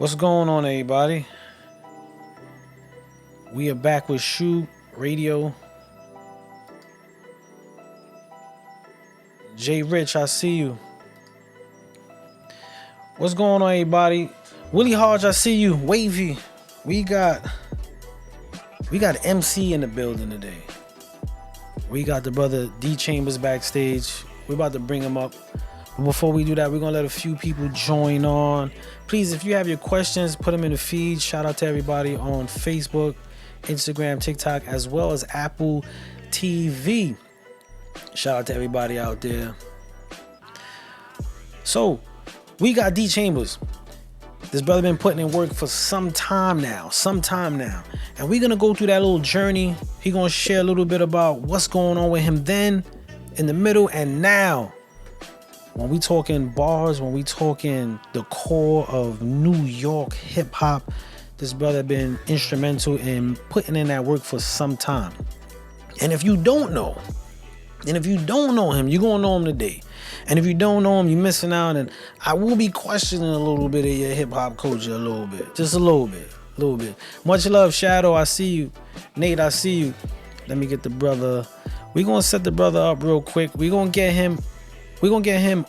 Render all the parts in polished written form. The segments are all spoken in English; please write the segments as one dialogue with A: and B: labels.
A: What's going on, everybody? We are back with SHU Radio. J Rich, I see you. What's going on, everybody? Willie Hodge, I see you. Wavy. We got MC in the building today. We got the brother D.Chamberz backstage. We're about to bring him up. But before we do that, we're going to let a few people join on. Please, if you have your questions, put them in the feed. Shout out to everybody on Facebook, Instagram, TikTok, as well as Apple TV. Shout out to everybody out there. So, we got D.Chamberz. This brother been putting in work for some time now. And we're going to go through that little journey. He going to share a little bit about what's going on with him then, in the middle, and now. When we talking bars, when we talking the core of New York hip hop, this brother been instrumental in putting in that work for some time. And if you don't know him, you're gonna know him today. And if you don't know him, you're missing out. And I will be questioning a little bit of your hip hop culture, a little bit, just a little bit. Much love, Shadow. I see you. Nate, I see you. Let me get the brother. We're gonna set the brother up real quick. We're gonna get him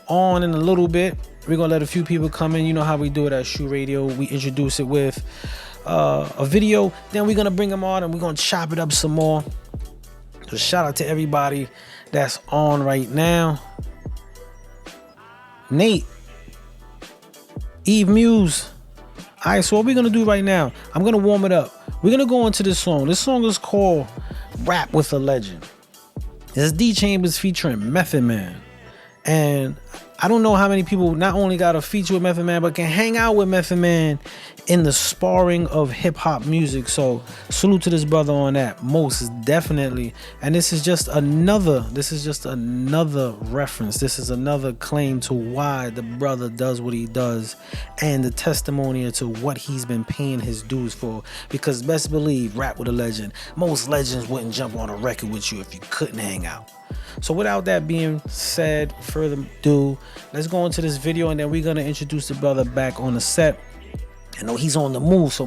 A: on in a little bit. We're going to let a few people come in. You know how we do it at SHU Radio. We introduce it with a video. Then we're going to bring him on and we're going to chop it up some more. So shout out to everybody that's on right now. Nate. Eve Muse. All right, so what we're going to do right now, I'm going to warm it up. We're going to go into this song. This song is called Rap with a Legend. It's D.Chamberz featuring Method Man. And I don't know how many people not only got a feature with Method Man, but can hang out with Method Man in the sparring of hip hop music. So salute to this brother on that, most definitely. And this is just another reference. This is another claim to why the brother does what he does, and the testimony to what he's been paying his dues for. Because best believe, rap with a legend. Most legends wouldn't jump on a record with you if you couldn't hang out. So without that being said, further ado, let's go into this video, and then we're going to introduce the brother back on the set. I know he's on the move, so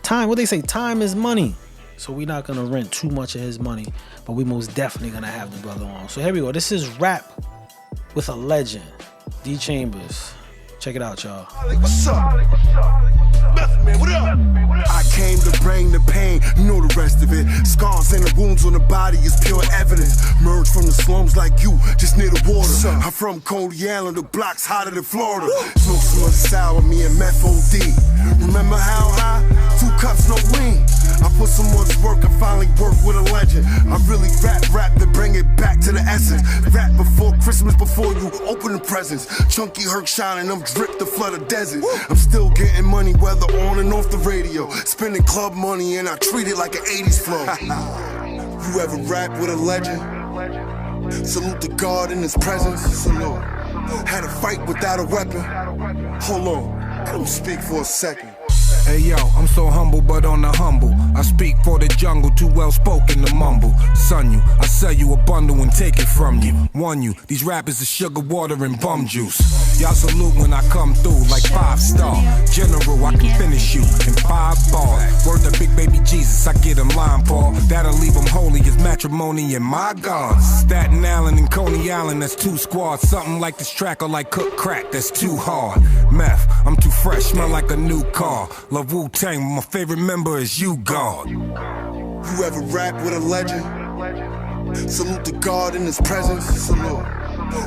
A: time, what they say, time is money. So we're not going to rent too much of his money, but we most definitely going to have the brother on. So here we go. This is Rap with a Legend, D.Chamberz. Check it out, y'all.
B: What's up? Method Man, what up? I came to bring the pain, you know the rest of it. Scars and the wounds on the body is pure evidence. Merged from the slums like you, just near the water. I'm from Coney Island, the block's hotter than Florida. Smoke some of the sour, me and Meth OD. Remember how high? 2 cups, no lean. I put so much work, I finally worked with a legend. I really rap to bring it back to the essence. Rap before Christmas, before you open the presents. Chunky Herc shining, I'm drip to flood a desert. I'm still getting money, whether on and off the radio. Spending club money and I treat it like an 80s flow. You ever rap with a legend? Salute to God in his presence. Salute. Had a fight without a weapon. Hold on, let me speak for a second.
C: Hey yo, I'm so humble but on the humble. I speak for the jungle, too well spoken to mumble. Son you, I sell you a bundle and take it from you. Warn you, these rappers are sugar water and bum juice. Y'all salute when I come through like 5-star general, I can finish you in 5 bars. Word to Big Baby Jesus, I get him line Paul. That'll leave him holy as matrimony and my God. Staten Island and Coney Island, that's 2 squads. Something like this track or like cook crack, that's too hard. Meth, I'm too fresh, smell like a new car. Love Wu-Tang, my favorite member is you, God.
B: You ever rap with a legend? Salute to God in his presence. Salute.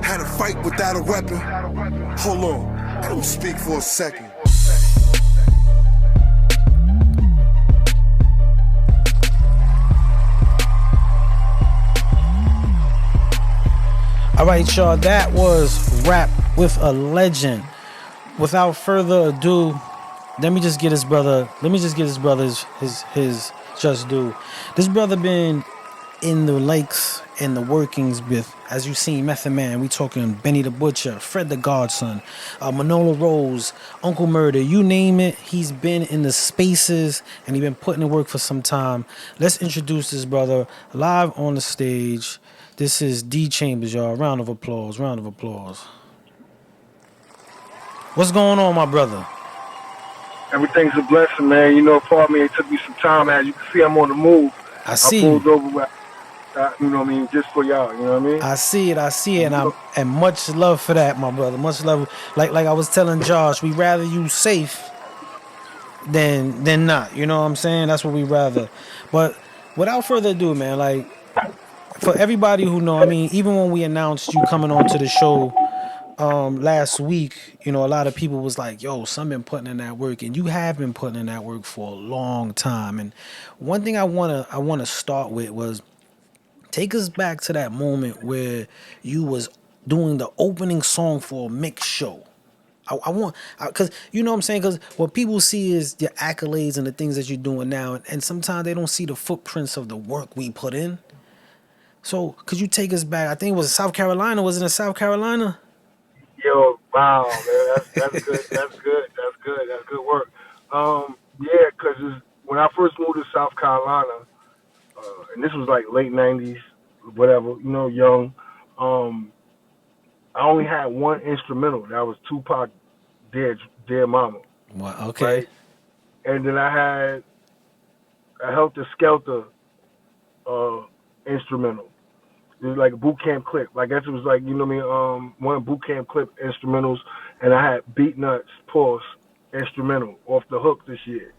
B: Had a fight without a weapon. Hold on, let me speak for a second.
A: All right, y'all, that was Rap with a Legend. Without further ado, let me just get his brother his just due. This brother been in the likes and the workings with, as you seen, Method Man. We talking Benny the Butcher, Fred the Godson, Manolo Rose, Uncle Murder, you name it. He's been in the spaces and he been putting in work for some time. Let's introduce this brother live on the stage. This is D.Chamberz, y'all. Round of applause. What's going on, my brother?
D: Everything's a blessing, man. You know, pardon me, it took me some time. As you can see, I'm on the move.
A: I see
D: pulled
A: you.
D: over, you know what I mean, just for y'all. You know what I mean?
A: I see it, and much love for that, my brother. Much love. Like I was telling Josh, we rather you safe than not. You know what I'm saying? That's what we rather. But without further ado, man, like for everybody who know, I mean, even when we announced you coming on to the show last week, you know, a lot of people was like, yo, son been putting in that work, and you have been putting in that work for a long time. And one thing I wanna start with was take us back to that moment where you was doing the opening song for a mix show. I want, because you know what I'm saying, because what people see is the accolades and the things that you're doing now, and sometimes they don't see the footprints of the work we put in. So could you take us back? I think it was South Carolina. Was it in South Carolina?
D: Yo, wow, man, that's good. That's good. That's good. That's good work. Yeah, because when I first moved to South Carolina, and this was like late '90s, whatever, you know, young. I only had one instrumental. That was Tupac, Dear Mama.
A: Well, okay.
D: Right? And then I had a Helter Skelter instrumental. It was like a boot camp clip. I guess it was like, you know what I mean, one of boot camp clip instrumentals. And I had Beat Nuts Pulse instrumental off the hook this year.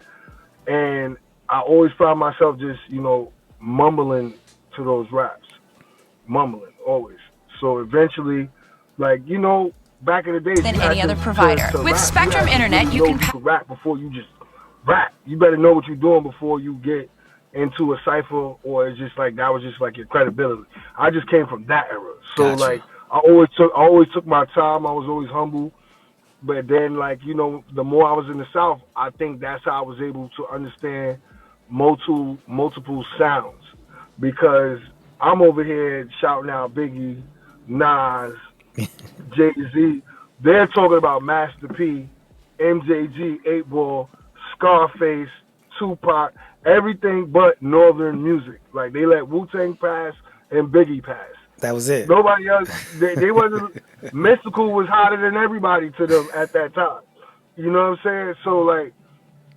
D: And I always found myself just, you know, mumbling to those raps. Mumbling, always. So eventually, like, you know, back in the day,
E: than any other provider. With Spectrum Internet, you can
D: rap before you just rap. You better know what you're doing before you get into a cipher, or it's just like that was just like your credibility. I just came from that era, so
A: Gotcha.
D: like I always took my time. I was always humble, but then like, you know, the more I was in the South, I think that's how I was able to understand multiple sounds, because I'm over here shouting out Biggie, Nas, Jay-Z. They're talking about Master P, MJG, 8 Ball, Scarface, Tupac, everything but Northern music. Like, they let Wu-Tang pass and Biggie pass.
A: That was it.
D: Nobody else, they wasn't, Mystical was hotter than everybody to them at that time. You know what I'm saying? So, like,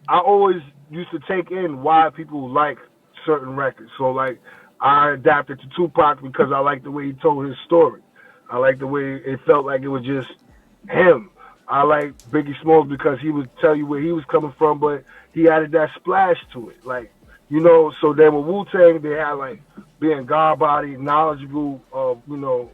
D: I always used to take in why people like certain records. So, like, I adapted to Tupac because I liked the way he told his story. I liked the way it felt like it was just him. I like Biggie Smalls because he would tell you where he was coming from, but he added that splash to it. Like, you know, so then with Wu-Tang, they had like being God-body, knowledgeable of, you know,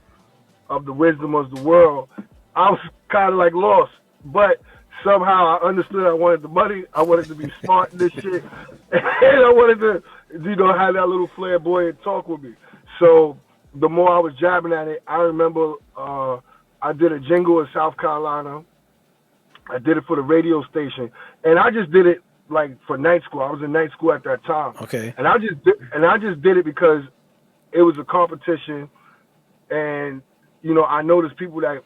D: of the wisdom of the world. I was kind of like lost, but somehow I understood I wanted the money. I wanted to be smart in this shit. And I wanted to, you know, have that little flamboyant talk with me. So the more I was jabbing at it, I remember I did a jingle in South Carolina. I did it for the radio station, and I just did it like for night school. I was in night school at that time.
A: Okay.
D: And I just did it because it was a competition, and you know, I noticed people that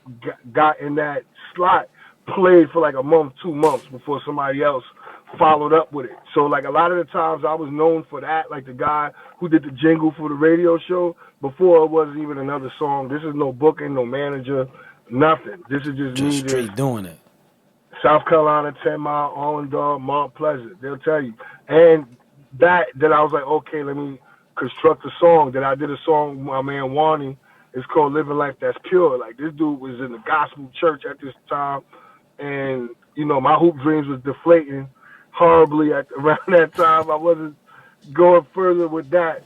D: got in that slot played for like a month, 2 months before somebody else followed up with it. So like a lot of the times I was known for that, like the guy who did the jingle for the radio show before it wasn't even another song. This is no booking, no manager, nothing. This is just me
A: straight doing it.
D: South Carolina, 10 Mile, Allendale, Mount Pleasant. They'll tell you. And that I was like, okay, let me construct a song. Then I did a song with my man Wani. It's called Living Life That's Pure. Like, this dude was in the gospel church at this time. And, you know, my hoop dreams was deflating horribly around that time. I wasn't going further with that.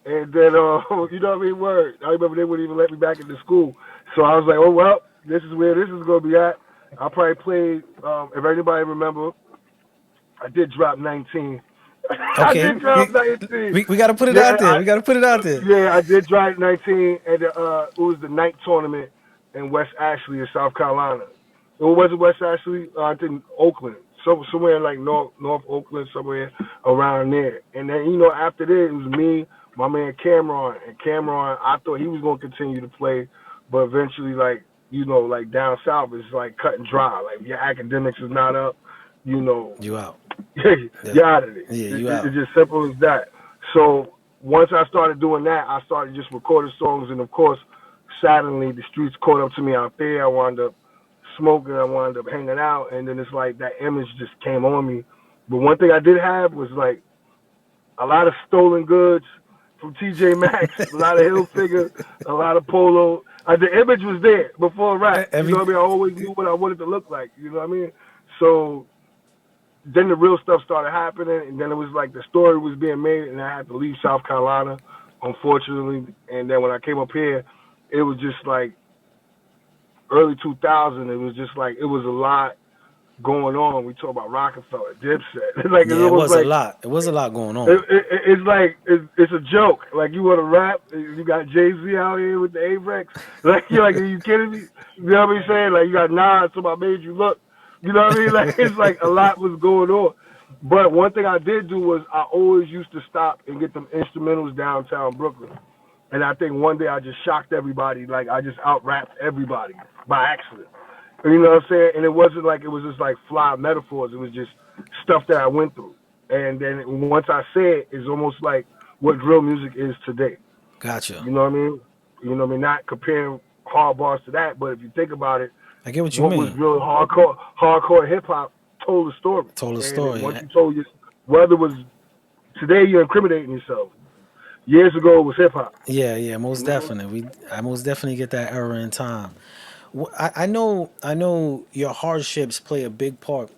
D: And then, you know what I mean? Word. I remember they wouldn't even let me back into school. So I was like, oh, well, this is where this is going to be at. I probably played, if anybody remember, I did drop 19.
A: Okay.
D: I did drop 19.
A: We got to put it out there. We got to put it out there.
D: Yeah, I did drop 19, and it was the night tournament in West Ashley in South Carolina. It wasn't West Ashley, I think Oakland. Somewhere like North Oakland, somewhere around there. And then, you know, after that, it was me, my man Cameron. And Cameron, I thought he was going to continue to play, but eventually, like, you know, like down south, it's like cut and dry. Like, your academics is not up, you know.
A: You out.
D: You're out of it.
A: Yeah, you out.
D: It's just simple as that. So once I started doing that, I started just recording songs. And, of course, suddenly the streets caught up to me out there. I wound up smoking, I wound up hanging out, and then it's like that image just came on me. But one thing I did have was like a lot of stolen goods from TJ Maxx, a lot of Hilfiger, a lot of Polo. The image was there before rap. You know what I mean? I always knew what I wanted to look like. You know what I mean? So then the real stuff started happening, and then it was like the story was being made, and I had to leave South Carolina, unfortunately. And then when I came up here, it was just like early 2000. It was just like it was a lot going on. We talk about Rockefeller, Dipset. Like
A: yeah, it was like, a lot. It was a lot going on.
D: It's like it's a joke. Like you want to rap, you got Jay-Z out here with the Avex. Like you're like, are you kidding me? You know what I'm saying? Like you got Nas, somebody made you look. You know what I mean? Like it's like a lot was going on. But one thing I did do was I always used to stop and get them instrumentals downtown Brooklyn. And I think one day I just shocked everybody. Like I just out-rapped everybody by accident. You know what I'm saying? And it wasn't like it was just like fly metaphors. It was just stuff that I went through. And then once I say it, it's almost like what drill music is today.
A: Gotcha.
D: You know what I mean? You know what I mean? Not comparing hard bars to that, but if you think about it,
A: I get what you mean.
D: What was real hardcore hip hop told a story.
A: Told a story.
D: Once you told your, whether it was today, you're incriminating yourself. Years ago, it was hip hop.
A: Yeah, most definitely. I most definitely get that era in time. I know your hardships play a big part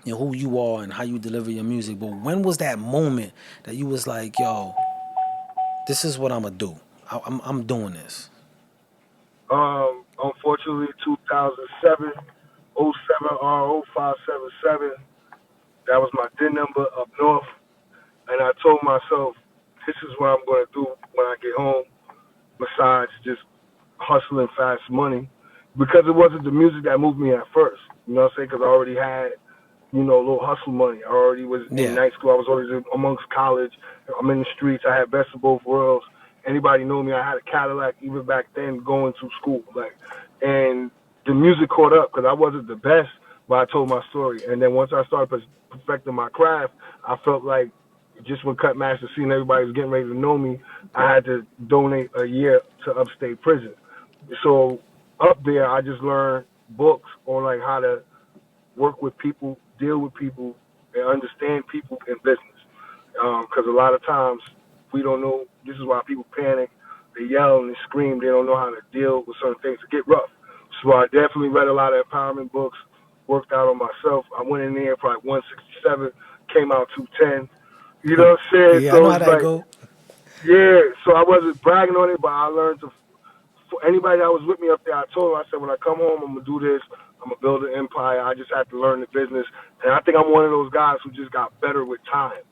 A: in who you are and how you deliver your music. But when was that moment that you was like, yo, this is what I'm gonna do. I'm doing this.
D: Unfortunately, 2007, 07R0577. That was my DIN number up north, and I told myself, this is what I'm going to do when I get home, besides just hustling fast money, because it wasn't the music that moved me at first. You know what I'm saying? Because I already had, a little hustle money. I already was in night school. I was always amongst college. I'm in the streets. I had best of both worlds. Anybody knew me. I had a Cadillac even back then going to school. And the music caught up because I wasn't the best, but I told my story. And then once I started perfecting my craft, I felt like just when Cut Master seen everybody was getting ready to know me, I had to donate a year to upstate prison. So up there, I just learned books on like how to work with people, deal with people, and understand people in business. Because a lot of times we don't know. This is why people panic. They yell and they scream. They don't know how to deal with certain things. It get rough. So I definitely read a lot of empowerment books, worked out on myself. I went in there probably 167, came out 210. You know what I'm saying?
A: Yeah,
D: so
A: I know how that go.
D: Yeah, so I wasn't bragging on it, but I learned to. For anybody that was with me up there, I told them, I said, when I come home, I'm gonna do this. I'm gonna build an empire. I just have to learn the business, and I think I'm one of those guys who just got better with time.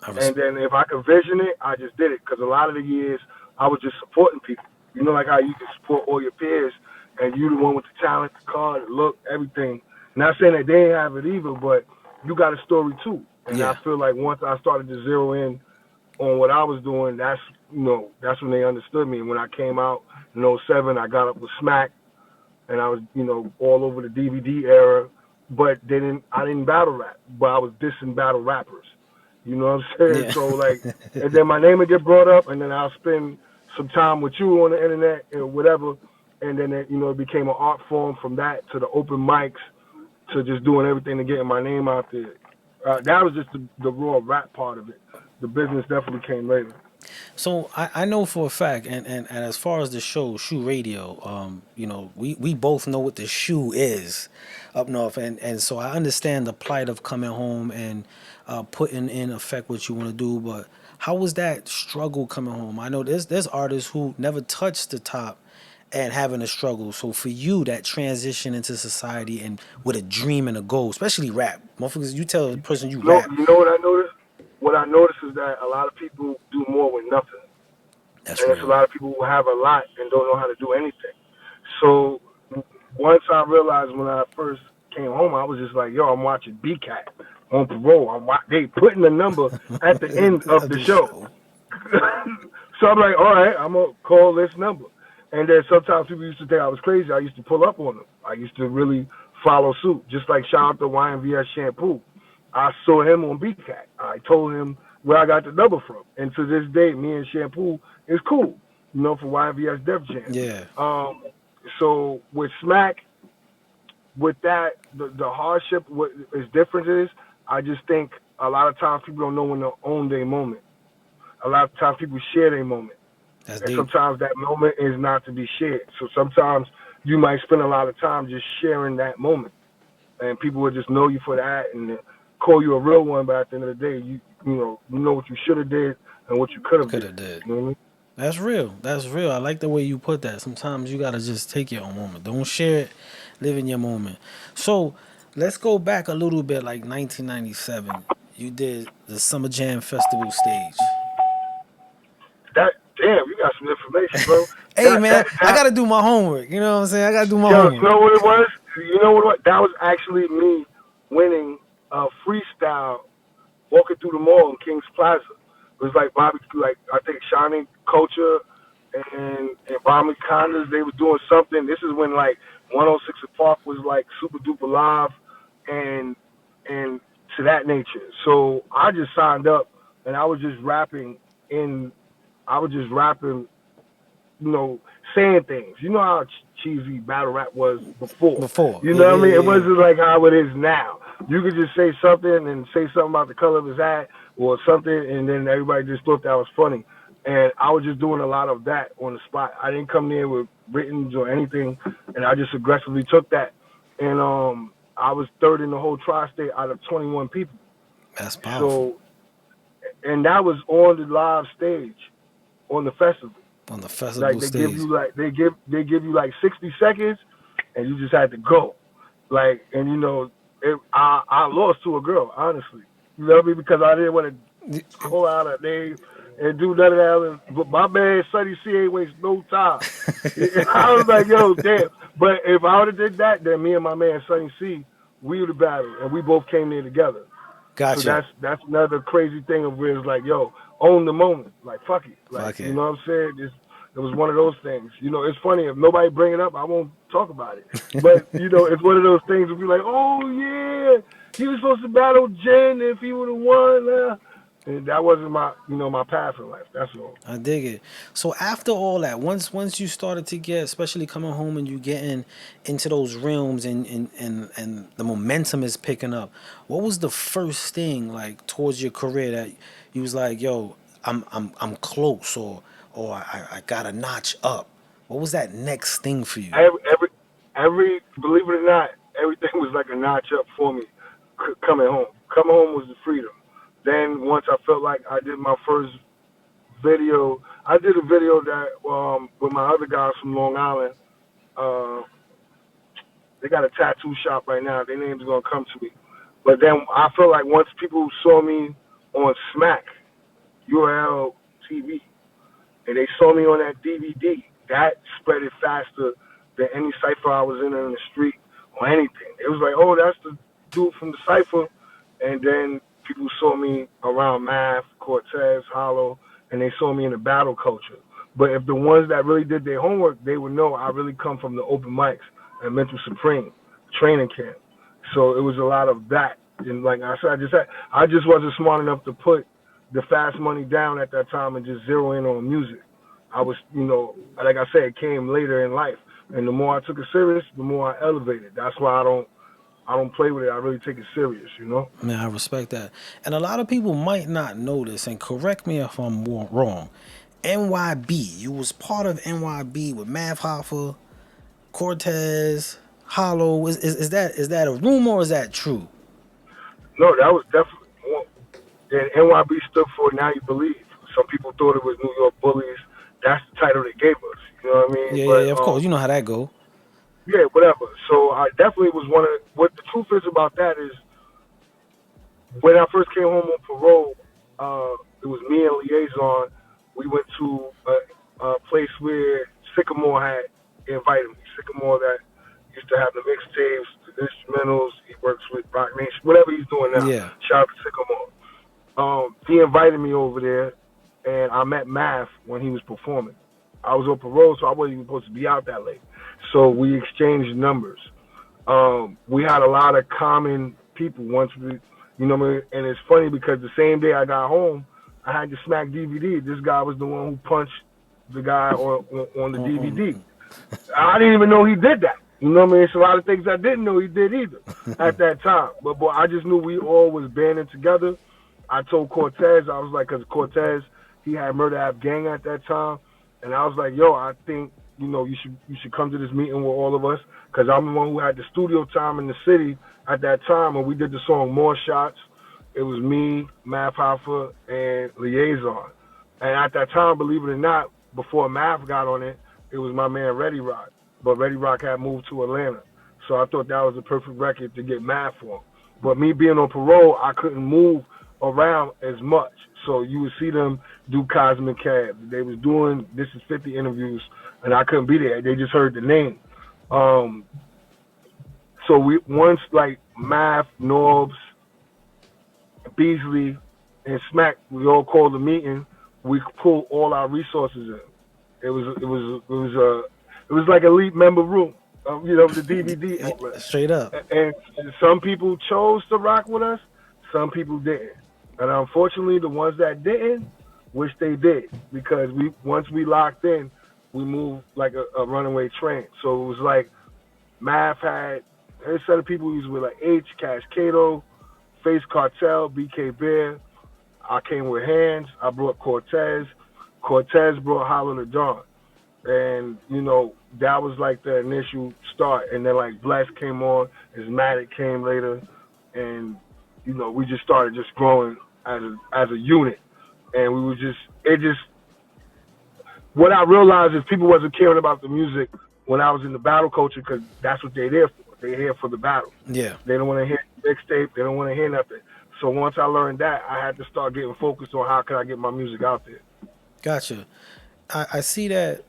D: And then if I could vision it, I just did it. Because a lot of the years, I was just supporting people. You know, like how you can support all your peers, and you the one with the talent, the car, the look, everything. Not saying that they ain't have it either, but you got a story too. And I feel like once I started to zero in on what I was doing, that's when they understood me. And when I came out in 2007, I got up with Smack, and I was, all over the DVD era. But I didn't battle rap, but I was dissing battle rappers. You know what I'm saying? Yeah. So, and then my name would get brought up, and then I'll spend some time with you on the internet and whatever. And then, it became an art form from that to the open mics to just doing everything to getting my name out there. That was just the raw rap part of it. The business definitely came later.
A: So I know for a fact, and as far as the show, SHU Radio, we both know what the SHU is up north, and so I understand the plight of coming home and putting in effect what you want to do. But how was that struggle coming home? I know there's artists who never touched the top and having a struggle. So for you, that transition into society and with a dream and a goal, especially rap, motherfuckers, you tell the person you rap.
D: You know what I noticed? What I noticed is that a lot of people do more with nothing.
A: That's
D: and
A: right.
D: There's a lot of people who have a lot and don't know how to do anything. So once I realized when I first came home, I was just like, yo, I'm watching B-Cat on parole. They putting the number at the end of the show. So I'm like, all right, I'm going to call this number. And then sometimes people used to think I was crazy. I used to pull up on them. I used to really follow suit. Just like shout out to YNVS Shampoo. I saw him on B-Cat. I told him where I got the number from. And to this day, me and Shampoo is cool, for YNVS Def Jam.
A: Yeah.
D: So with Smack, with that, the hardship, what is different is, I just think a lot of times people don't know when to own their moment. A lot of times people share their moment.
A: That's
D: and
A: deep.
D: Sometimes that moment is not to be shared. So sometimes you might spend a lot of time just sharing that moment. And people will just know you for that and call you a real one, but at the end of the day, you know what you should have did and what you could have did. You know what I mean?
A: That's real. That's real. I like the way you put that. Sometimes you gotta just take your own moment. Don't share it. Live in your moment. So let's go back a little bit, like 1997. You did the Summer Jam Festival stage.
D: Damn, you got some information, bro.
A: Hey, man, I gotta do my homework. You know what I'm saying? I gotta do my homework.
D: You know what it was? You know what? That was actually me winning a freestyle walking through the mall in Kings Plaza. It was like I think Shining Culture and Bobby Condas, they were doing something. This is when like 106 & Park was like super duper live and to that nature. So I just signed up and I was just rapping, you know, saying things. You know how cheesy battle rap was before. You know what I mean? It wasn't like how it is now. You could just say something and say something about the color of his hat or something, and then everybody just thought that was funny. And I was just doing a lot of that on the spot. I didn't come in with writtens or anything, and I just aggressively took that. And I was third in the whole tri-state out of 21 people.
A: That's powerful.
D: So, and that was on the live stage, on the festival.
A: On the festival
D: they
A: stage.
D: They give you like 60 seconds, and you just had to go. Like, and you know, I lost to a girl, honestly. You know what I mean? Because I didn't want to call out her name and do none of that. But my man, Sonny C, ain't waste no time. I was like, yo, damn. But if I would have did that, then me and my man, Sonny C, we would have battled, and we both came there together.
A: Gotcha.
D: So that's another crazy thing of where it's like, yo, own the moment. Like, fuck it. Like, you know what I'm saying? It was one of those things. You know, it's funny. If nobody bring it up, I won't talk about it. But, you know, it's one of those things where be like, oh, yeah, he was supposed to battle Jen if he would have won. And that wasn't my path in life. That's all.
A: I dig it. So after all that, once you started to get, especially coming home and you getting into those realms and the momentum is picking up, what was the first thing like towards your career that you was like, yo, I'm close or I got a notch up? What was that next thing for you?
D: Every believe it or not, everything was like a notch up for me coming home. Coming home was the freedom. Then once I felt like I did my first video, I did a video that with my other guys from Long Island. They got a tattoo shop right now. Their name's gonna come to me. But then I felt like once people saw me on Smack, URL TV, and they saw me on that DVD, that spread it faster than any cipher I was in the street or anything. It was like, oh, that's the dude from the cipher, and then people saw me around Math, Cortez, Hollow, and they saw me in the battle culture. But if the ones that really did their homework, they would know I really come from the open mics and Mental Supreme training camp. So it was a lot of that. And like I said, I just wasn't smart enough to put the fast money down at that time and just zero in on music. I was, you know, like I said, it came later in life. And the more I took it serious, the more I elevated. That's why I don't play with it. I really take it serious, you know?
A: Man, I respect that. And a lot of people might not know this, and correct me if I'm wrong. NYB, you was part of NYB with Mav Hoffa, Cortez, Hollow. Is that a rumor or is that true?
D: No, that was definitely one. And NYB stood for Now You Believe. Some people thought it was New York Bullies. That's the title they gave us. You know what I mean?
A: Yeah, of course. You know how that go.
D: Yeah, whatever. So I definitely was one of what the truth is about that is when I first came home on parole, it was me and Liaison. We went to a place where Sycamore had invited me. Sycamore that used to have the mixtapes, the instrumentals. He works with Rock Nation, whatever he's doing now.
A: Yeah.
D: Shout out to Sycamore. He invited me over there, and I met Math when he was performing. I was on parole, so I wasn't even supposed to be out that late. So we exchanged numbers. We had a lot of common people once we, you know what I mean? And it's funny because the same day I got home, I had the Smack DVD. This guy was the one who punched the guy on the DVD. I didn't even know he did that. You know what I mean? It's a lot of things I didn't know he did either at that time. But boy, I just knew we all was banding together. I told Cortez, I was like, because Cortez, he had Murder Ave Gang at that time, and I was like, yo, I think you should come to this meeting with all of us, because I'm the one who had the studio time in the city at that time, and we did the song More Shots. It was me, Math Hoffa, and Liaison. And at that time, believe it or not, before Math got on it, it was my man Ready Rock. But Ready Rock had moved to Atlanta. So I thought that was the perfect record to get Math on. But me being on parole, I couldn't move around as much. So you would see them do Cosmic Cab. They was doing This Is 50 interviews, and I couldn't be there. They just heard the name. So we once, like, Math, Norbs, Beasley, and Smack, we all called a meeting. We pulled all our resources in. It was like elite member room, the DVD.
A: Straight up.
D: And some people chose to rock with us, some people didn't. And unfortunately, the ones that didn't, wish they did, because once we locked in, we moved like a runaway train. So it was like Math had a set of people. He was with like H, Cash Cato, Face Cartel, BK Bear. I came with Hands. I brought Cortez. Cortez brought Hollow the Dawn. And, that was like the initial start. And then like Bless came on, Asthmatic came later. And, we just started just growing as a unit. And we were what I realized is people wasn't caring about the music when I was in the battle culture, because that's what they're there for. They're here for the battle.
A: Yeah.
D: They don't want to hear mixtape. They don't want to hear nothing. So once I learned that, I had to start getting focused on how can I get my music out there.
A: Gotcha. I see that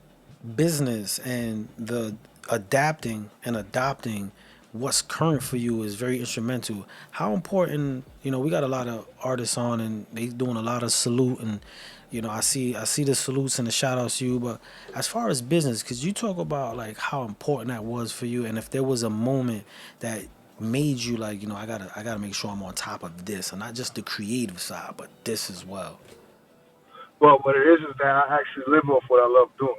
A: business and the adapting and adopting what's current for you is very instrumental. How important, we got a lot of artists on and they doing a lot of salute, and I see the salutes and the shout outs to you, but as far as business, because you talk about like how important that was for you, and if there was a moment that made you like, I gotta make sure I'm on top of this, and not just the creative side, but this as well.
D: Well, what it is that I actually live off what I love doing.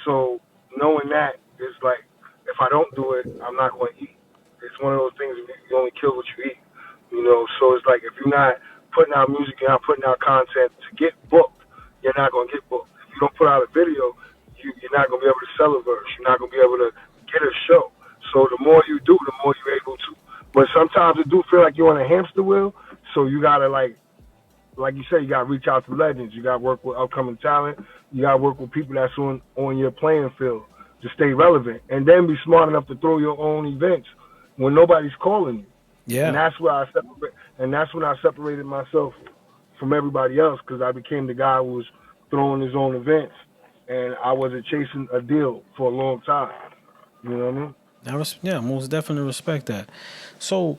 D: So knowing that is like, if I don't do it, I'm not going to eat. It's one of those things, you only kill what you eat. So it's like, if you're not putting out music, you're not putting out content to get booked, you're not going to get booked. If you don't put out a video, you're not going to be able to sell a verse. You're not going to be able to get a show. So the more you do, the more you're able to. But sometimes it do feel like you're on a hamster wheel. So you got to like you said, you got to reach out to legends. You got to work with upcoming talent. You got to work with people that's on your playing field to stay relevant. And then be smart enough to throw your own events when nobody's calling you.
A: Yeah.
D: And that's where that's when I separated myself from everybody else, because I became the guy who was throwing his own events, and I wasn't chasing a deal for a long time. You know what I mean?
A: Yeah, most definitely respect that. So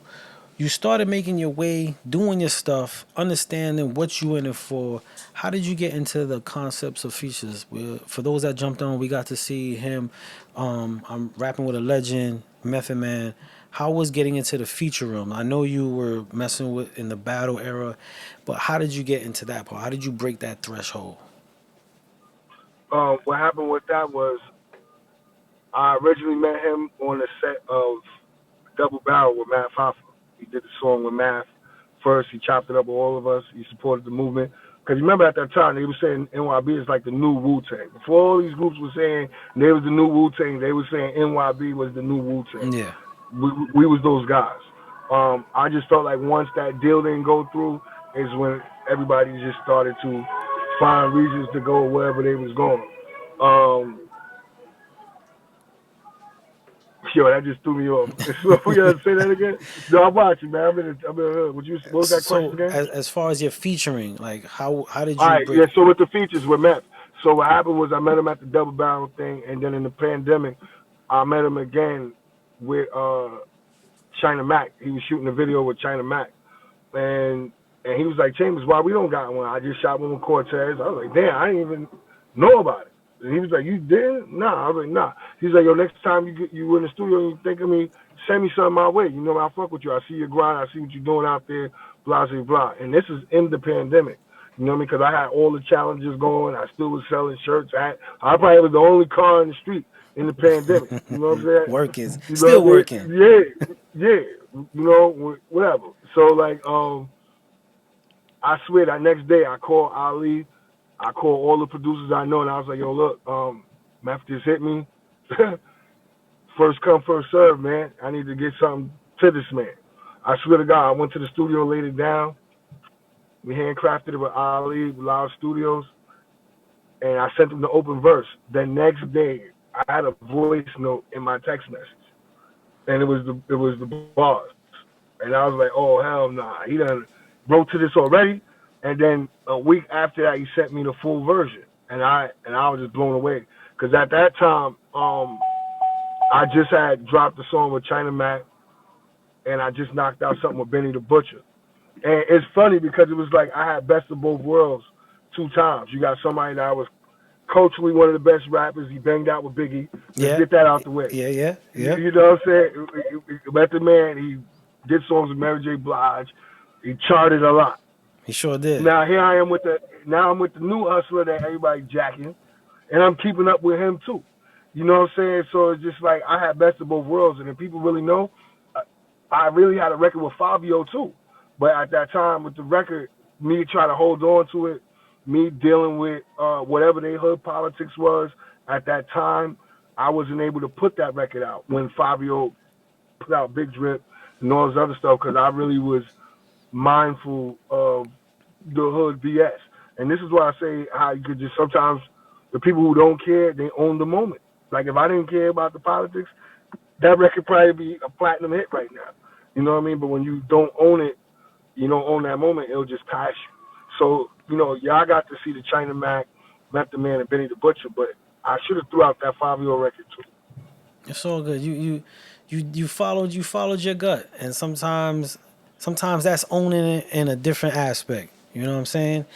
A: you started making your way, doing your stuff, understanding what you in it for. How did you get into the concepts of features? For those that jumped on, we got to see him. I'm rapping with a legend, Method Man. How was getting into the feature room? I know you were messing with in the battle era, but how did you get into that part? How did you break that threshold?
D: What happened with that was I originally met him on the set of Double Barrel with Math Hoffa. He did the song with Math first. He chopped it up with all of us. He supported the movement. Because remember at that time, they were saying NYB is like the new Wu-Tang. Before all these groups were saying they was the new Wu-Tang, they were saying NYB was the new Wu-Tang.
A: Yeah.
D: We was those guys. I just felt like once that deal didn't go through is when everybody just started to find reasons to go wherever they was going. Yo, that just threw me off. So we gotta say that again. No, I'm watching, man. I'm in the hood. What was that question again?
A: As far as your featuring, like how did you?
D: All right, yeah. So with the features with Meth. So what happened was I met him at the Double Barrel thing, and then in the pandemic, I met him again with China Mac. He was shooting a video with China Mac, and he was like, Chambers, why we don't got one? I just shot one with Cortez. I was like, damn, I didn't even know about it. And he was like, you did? Nah. I was like, nah. He's like, yo, next time you in the studio and you think of me, send me something my way. You know, I fuck with you. I see your grind. I see what you're doing out there, blah, blah, blah. And this is in the pandemic. You know what I mean? Because I had all the challenges going. I still was selling shirts. I probably was the only car in the street in the pandemic. You know what I'm saying?
A: Working,
D: you
A: still
D: know,
A: working.
D: Yeah. You know, whatever. So like, I swear that next day I called Ali, I called all the producers I know, and I was like, yo, look, Meth just hit me. First come, first serve, man. I need to get something to this man. I swear to God, I went to the studio, laid it down. We handcrafted it with Ali, Loud Studios, and I sent him the open verse. The next day, I had a voice note in my text message, and it was the bars, and I was like, oh hell nah, he done wrote to this already. And then a week after that, he sent me the full version, and I was just blown away because at that time, I just had dropped a song with China Mac, and I just knocked out something with Benny the Butcher. And it's funny because it was like I had best of both worlds 2 times. You got somebody that was culturally one of the best rappers. He banged out with Biggie. Let's get that out the way.
A: Yeah.
D: You know what I'm saying? Let the man, he did songs with Mary J. Blige. He charted a lot.
A: He sure did.
D: Now here I am with the new hustler that everybody jacking, and I'm keeping up with him too. You know what I'm saying? So it's just like I had best of both worlds, and if people really know, I really had a record with Fabio too. But at that time with the record, me trying to hold on to it, me dealing with whatever their hood politics was at that time, I wasn't able to put that record out when Fabio put out Big Drip and all this other stuff because I really was mindful of the hood BS. And this is why I say how you could just sometimes the people who don't care, they own the moment. Like if I didn't care about the politics, that record probably be a platinum hit right now. You know what I mean? But when you don't own it, you don't own that moment, it'll just pass you. So, you know, y'all got to see the China Mac, Method Man, and Benny the Butcher, but I should have threw out that 5-year record too.
A: It's all good. You followed your gut, and sometimes that's owning it in a different aspect. You know what I'm saying?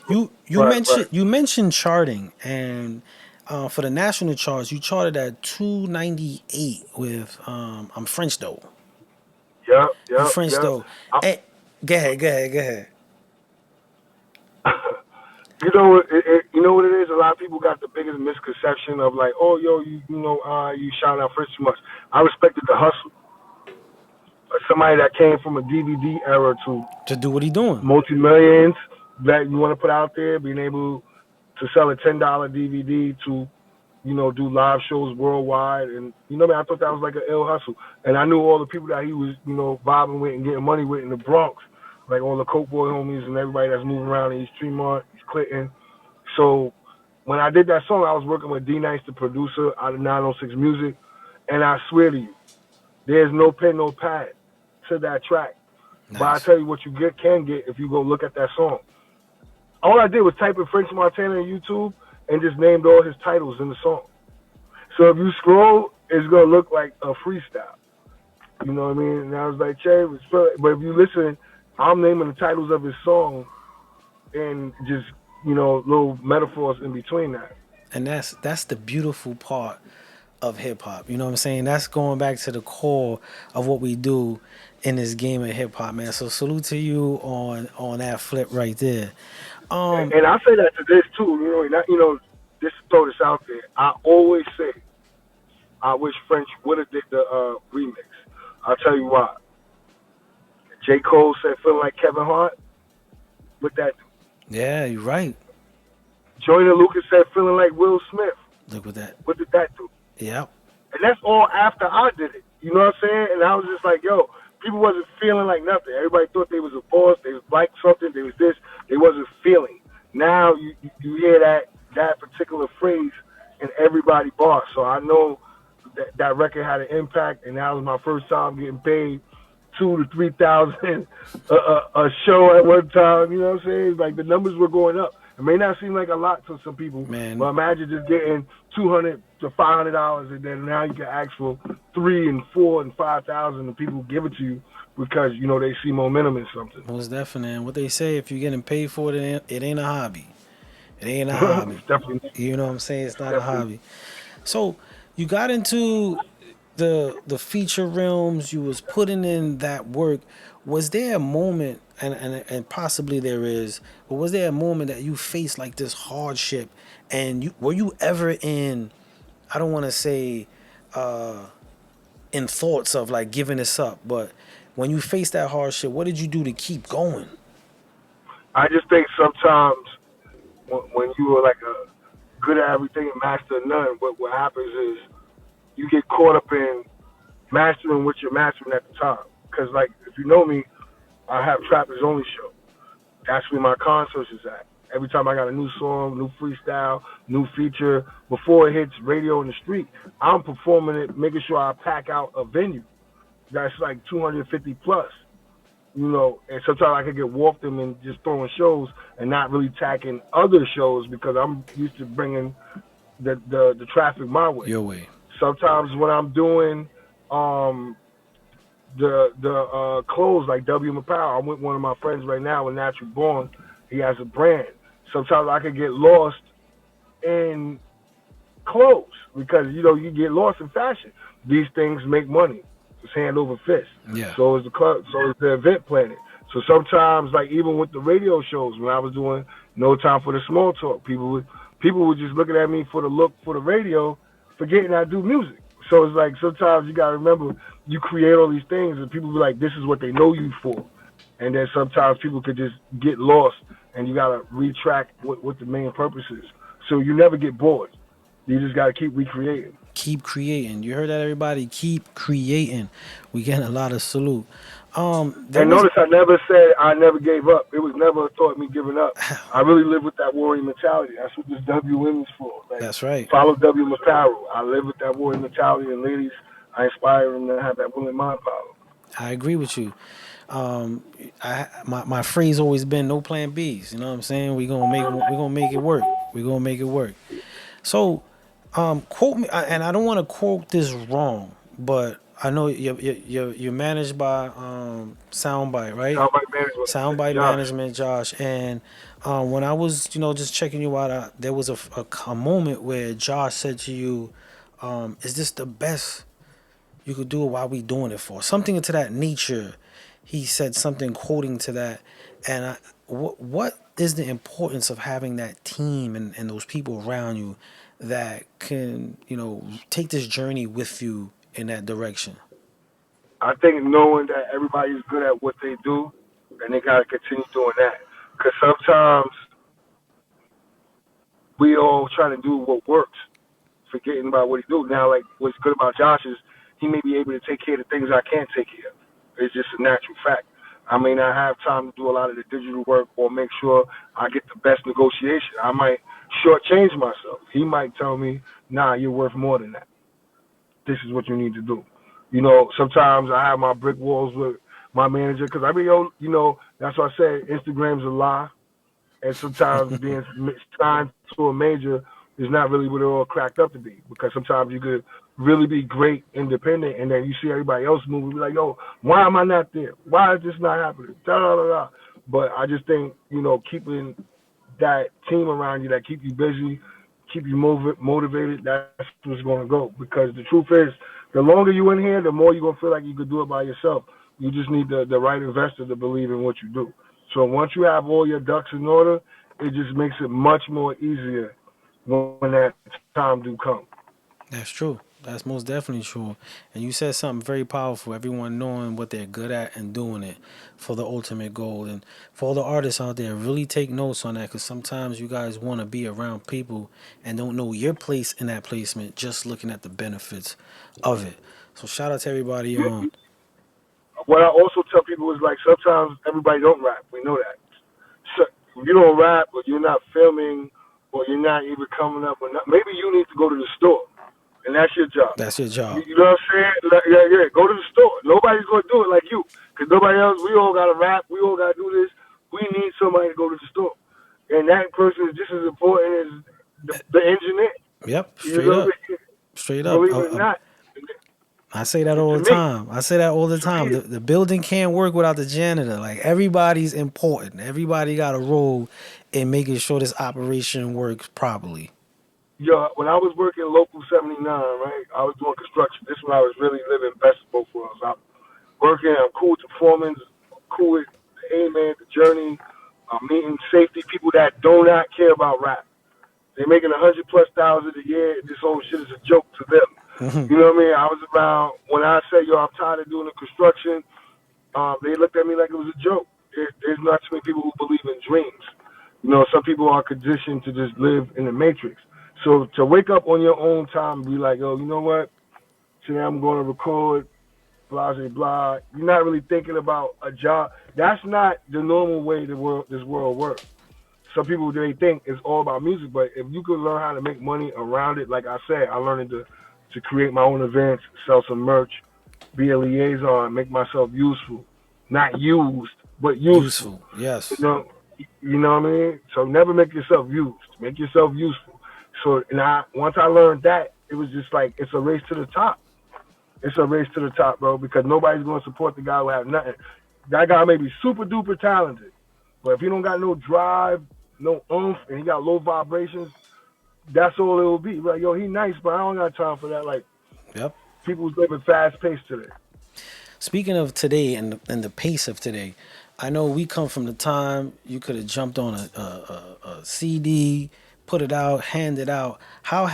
A: You mentioned charting, and for the national charts, you charted at 298 with I'm French Though.
D: Yeah.
A: French Though. Hey, go ahead.
D: You know what it is? A lot of people got the biggest misconception of like, oh, yo, you shout out French too much. I respected the hustle. Somebody that came from a DVD era to
A: do what he doing.
D: Multi-millions that you want to put out there, being able to sell a $10 DVD to, do live shows worldwide. And, I thought that was like an ill hustle. And I knew all the people that he was, vibing with and getting money with in the Bronx, like all the Coke Boy homies and everybody that's moving around in East Tremont, East Clinton. So when I did that song, I was working with D-Nice, the producer out of 906 Music. And I swear to you, there's no pen, no pad to that track. Nice. But I tell you what you can get if you go look at that song. All I did was type in French Montana on YouTube and just named all his titles in the song. So if you scroll, it's going to look like a freestyle. You know what I mean? And I was like, Che, but if you listen, I'm naming the titles of his song and just, little metaphors in between that.
A: And that's the beautiful part of hip hop. You know what I'm saying? That's going back to the core of what we do in this game of hip hop, man. So salute to you on that flip right there.
D: And I say that to this too, just to throw this out there. I always say I wish French would have did the remix. I'll tell you why. J. Cole said feeling like Kevin Hart. What that do?
A: Yeah, you're right.
D: Joyner Lucas said feeling like Will Smith.
A: Look what that.
D: What did that do?
A: Yeah.
D: And that's all after I did it. You know what I'm saying? And I was just like, yo, people wasn't feeling like nothing. Everybody thought they was a boss. They was like something. They was this. They wasn't feeling. Now you hear that particular phrase in everybody bar. So I know that record had an impact, and that was my first time getting paid $2,000 to $3,000 a show at one time. You know what I'm saying? Like the numbers were going up. It may not seem like a lot to some people,
A: man,
D: but imagine just getting $200 to $500, and then now you can ask for $3,000 and $4,000 and $5,000, and people give it to you because they see momentum in something.
A: Most definitely. And what they say, if you're getting paid for it, it ain't a hobby. It ain't a hobby.
D: Definitely.
A: You know what I'm saying? It's not a hobby. So you got into the feature realms. You was putting in that work. Was there a moment, and possibly there is, but was there a moment that you faced like this hardship, and were you ever in I don't want to say in thoughts of like giving this up, but when you face that hardship, what did you do to keep going?
D: I just think sometimes when you are like a good at everything and master of none, what happens is you get caught up in mastering what you're mastering at the time. Because like if you know me, I have Trappers Only show. That's where my concerts is at. Every time I got a new song, new freestyle, new feature, before it hits radio in the street, I'm performing it, making sure I pack out a venue that's like 250 plus. You know, and sometimes I could get warped them and just throwing shows and not really tacking other shows because I'm used to bringing the traffic my way.
A: Your way.
D: Sometimes when I'm doing the clothes like W Apparel, I'm with one of my friends right now with Natural Born. He has a brand. Sometimes I could get lost in clothes because, you know, you get lost in fashion. These things make money. It's hand over fist.
A: Yeah.
D: So is the club. So is the event planning. So sometimes, like even with the radio shows, when I was doing No Time for the Small Talk, people were just looking at me for the look for the radio, forgetting I do music. So it's like sometimes you gotta remember you create all these things and people be like, this is what they know you for. And then sometimes people could just get lost and you gotta retract what the main purpose is. So you never get bored. You just gotta keep recreating.
A: Keep creating. You heard that, everybody? Keep creating. We getting a lot of salute.
D: And notice I never said I never gave up. It was never a thought of me giving up. I really live with that warrior mentality. That's what this WM is for. Like,
A: that's right.
D: Follow W Apparel. I live with that warrior mentality, and ladies, I inspire them to have that woman mind power.
A: I agree with you. My phrase always been no plan Bs. You know what I'm saying? We're gonna make it work. We're gonna make it work. So, quote me, and I don't want to quote this wrong, but I know you're managed by Soundbite, right? Soundbite Management, Josh. And when I was, just checking you out, there was a moment where Josh said to you, "Is this the best you could do? Why we doing it for?" Something to that nature. He said something quoting to that. And what is the importance of having that team and those people around you that can, take this journey with you in that direction?
D: I think knowing that everybody's good at what they do and they got to continue doing that. Because sometimes we all trying to do what works, forgetting about what he do. Now, like, what's good about Josh is he may be able to take care of the things I can't take care of. It's just a natural fact. I may not have time to do a lot of the digital work or make sure I get the best negotiation. I might shortchange myself. He might tell me, nah, you're worth more than that. This is what you need to do. Sometimes I have my brick walls with my manager because that's why I say Instagram's a lie. And sometimes being signed to a major is not really what it all cracked up to be, because sometimes you could really be great independent and then you see everybody else moving, be like, yo, why am I not there? Why is this not happening? Da, da, da, da. But I just think, keeping that team around you that keep you busy, keep you motivated, that's what's going to go. Because the truth is, the longer you in here, the more you're going to feel like you could do it by yourself. You just need the right investor to believe in what you do. So once you have all your ducks in order, it just makes it much more easier when that time do come.
A: That's true. That's most definitely true. And you said something very powerful. Everyone knowing what they're good at and doing it for the ultimate goal. And for all the artists out there, really take notes on that, because sometimes you guys want to be around people and don't know your place in that placement, just looking at the benefits of it. So shout out to everybody.
D: What I also tell people is, like, sometimes everybody don't rap. We know that. So if you don't rap, or you're not filming, or you're not even coming up, maybe you need to go to the store. And that's your job.
A: That's your job.
D: You know what I'm saying? Yeah. Go to the store. Nobody's going to do it like you. Because nobody else, we all got to rap. We all got to do this. We need somebody to go to the store. And that person is just as important as the engineer.
A: Yep. Straight up.
D: Believe it or not.
A: I say that all the time. The building can't work without the janitor. Like, everybody's important. Everybody got a role in making sure this operation works properly.
D: Yeah, when I was working Local 79, right, I was doing construction. This is when I was really living best of both worlds. I'm working, I'm cool with the foremen, cool with the A-man, the journey. I'm meeting safety people that do not care about rap. They're making 100,000+ a year. This whole shit is a joke to them. You know what I mean? I was around when I said, yo, I'm tired of doing the construction. They looked at me like it was a joke. There's not too many people who believe in dreams. You know, some people are conditioned to just live in the matrix. So to wake up on your own time and be like, yo, you know what? Today I'm going to record, blah, blah, blah. You're not really thinking about a job. That's not the normal way this world works. Some people, they think it's all about music, but if you could learn how to make money around it, like I said, I learned to create my own events, sell some merch, be a liaison, make myself useful. Not used, but useful.
A: Yes.
D: You know what I mean? So never make yourself used. Make yourself useful. So once I learned that, it was just like it's a race to the top. It's a race to the top, bro, because nobody's going to support the guy who has nothing. That guy may be super duper talented, but if he don't got no drive, no oomph, and he got low vibrations, that's all it will be. Like, yo, he nice, but I don't got time for that. Like,
A: yep.
D: People's living fast paced today.
A: Speaking of today and the pace of today, I know we come from the time you could have jumped on a CD, put it out, hand it out. How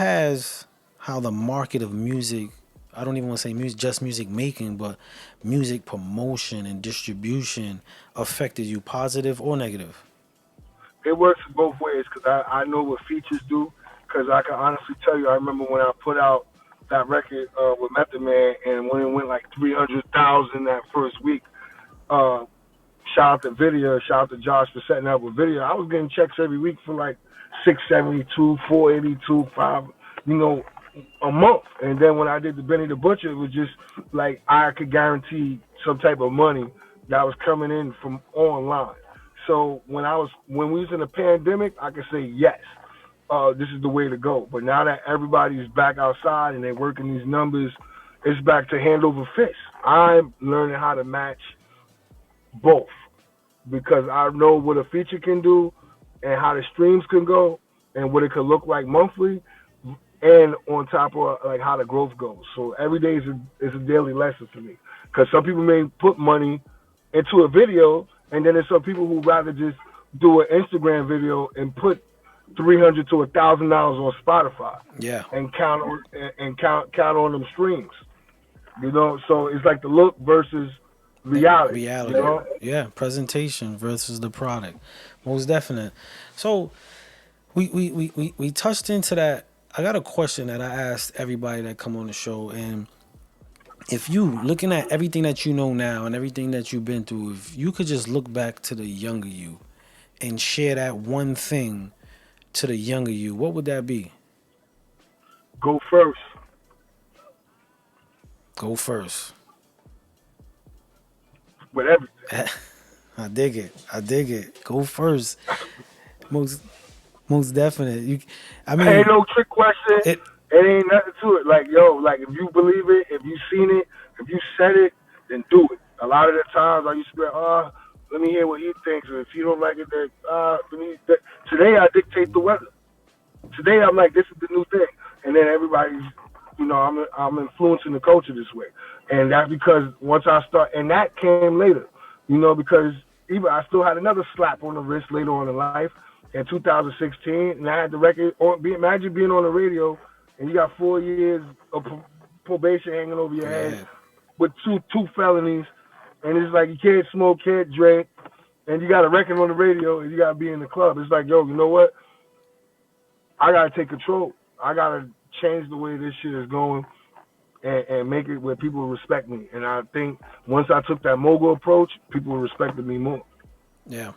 A: the market of music, I don't even want to say music, just music making, but music promotion and distribution affected you, positive or negative?
D: It works both ways because I know what features do. Because I can honestly tell you, I remember when I put out that record with Method Man, and when it went like 300,000 that first week. Shout out to Video, shout out to Josh for setting up with Video. I was getting checks every week for like $672, $482, $5, a month. And then when I did the Benny the Butcher, it was just like I could guarantee some type of money that was coming in from online. So when we was in a pandemic, I could say yes. This is the way to go. But now that everybody's back outside and they're working these numbers, it's back to hand over fist. I'm learning how to match both because I know what a feature can do and how the streams can go and what it could look like monthly, and on top of like how the growth goes. So every day is a daily lesson for me because some people may put money into a video, and then there's some people who rather just do an Instagram video and put $300 to $1,000 on Spotify.
A: Yeah.
D: And count on them streams. So it's like the look versus reality.
A: Yeah, presentation versus the product. Most definite. So we touched into that. I got a question that I asked everybody that come on the show, and if you looking at everything that you know now and everything that you've been through, if you could just look back to the younger you and share that one thing to the younger you, what would that be?
D: Go first.
A: Go first.
D: With everything.
A: I dig it. Go first. Most definite.
D: Ain't no trick question. It ain't nothing to it. Like, yo, like if you believe it, if you seen it, if you said it, then do it. A lot of the times I used to be like, let me hear what he thinks, and if you don't like it, then today I dictate the weather. Today I'm like, this is the new thing, and then everybody's, I'm influencing the culture this way, and that's because once I start, and that came later, because even I still had another slap on the wrist later on in life in 2016, and I had the record. Imagine being on the radio, and you got 4 years of probation hanging over your head with two felonies. And it's like you can't smoke, can't drink, and you got a record on the radio, and you got to be in the club. It's like, yo, you know what? I got to take control. I got to change the way this shit is going and make it where people respect me. And I think once I took that mogul approach, people respected me more.
A: Yeah,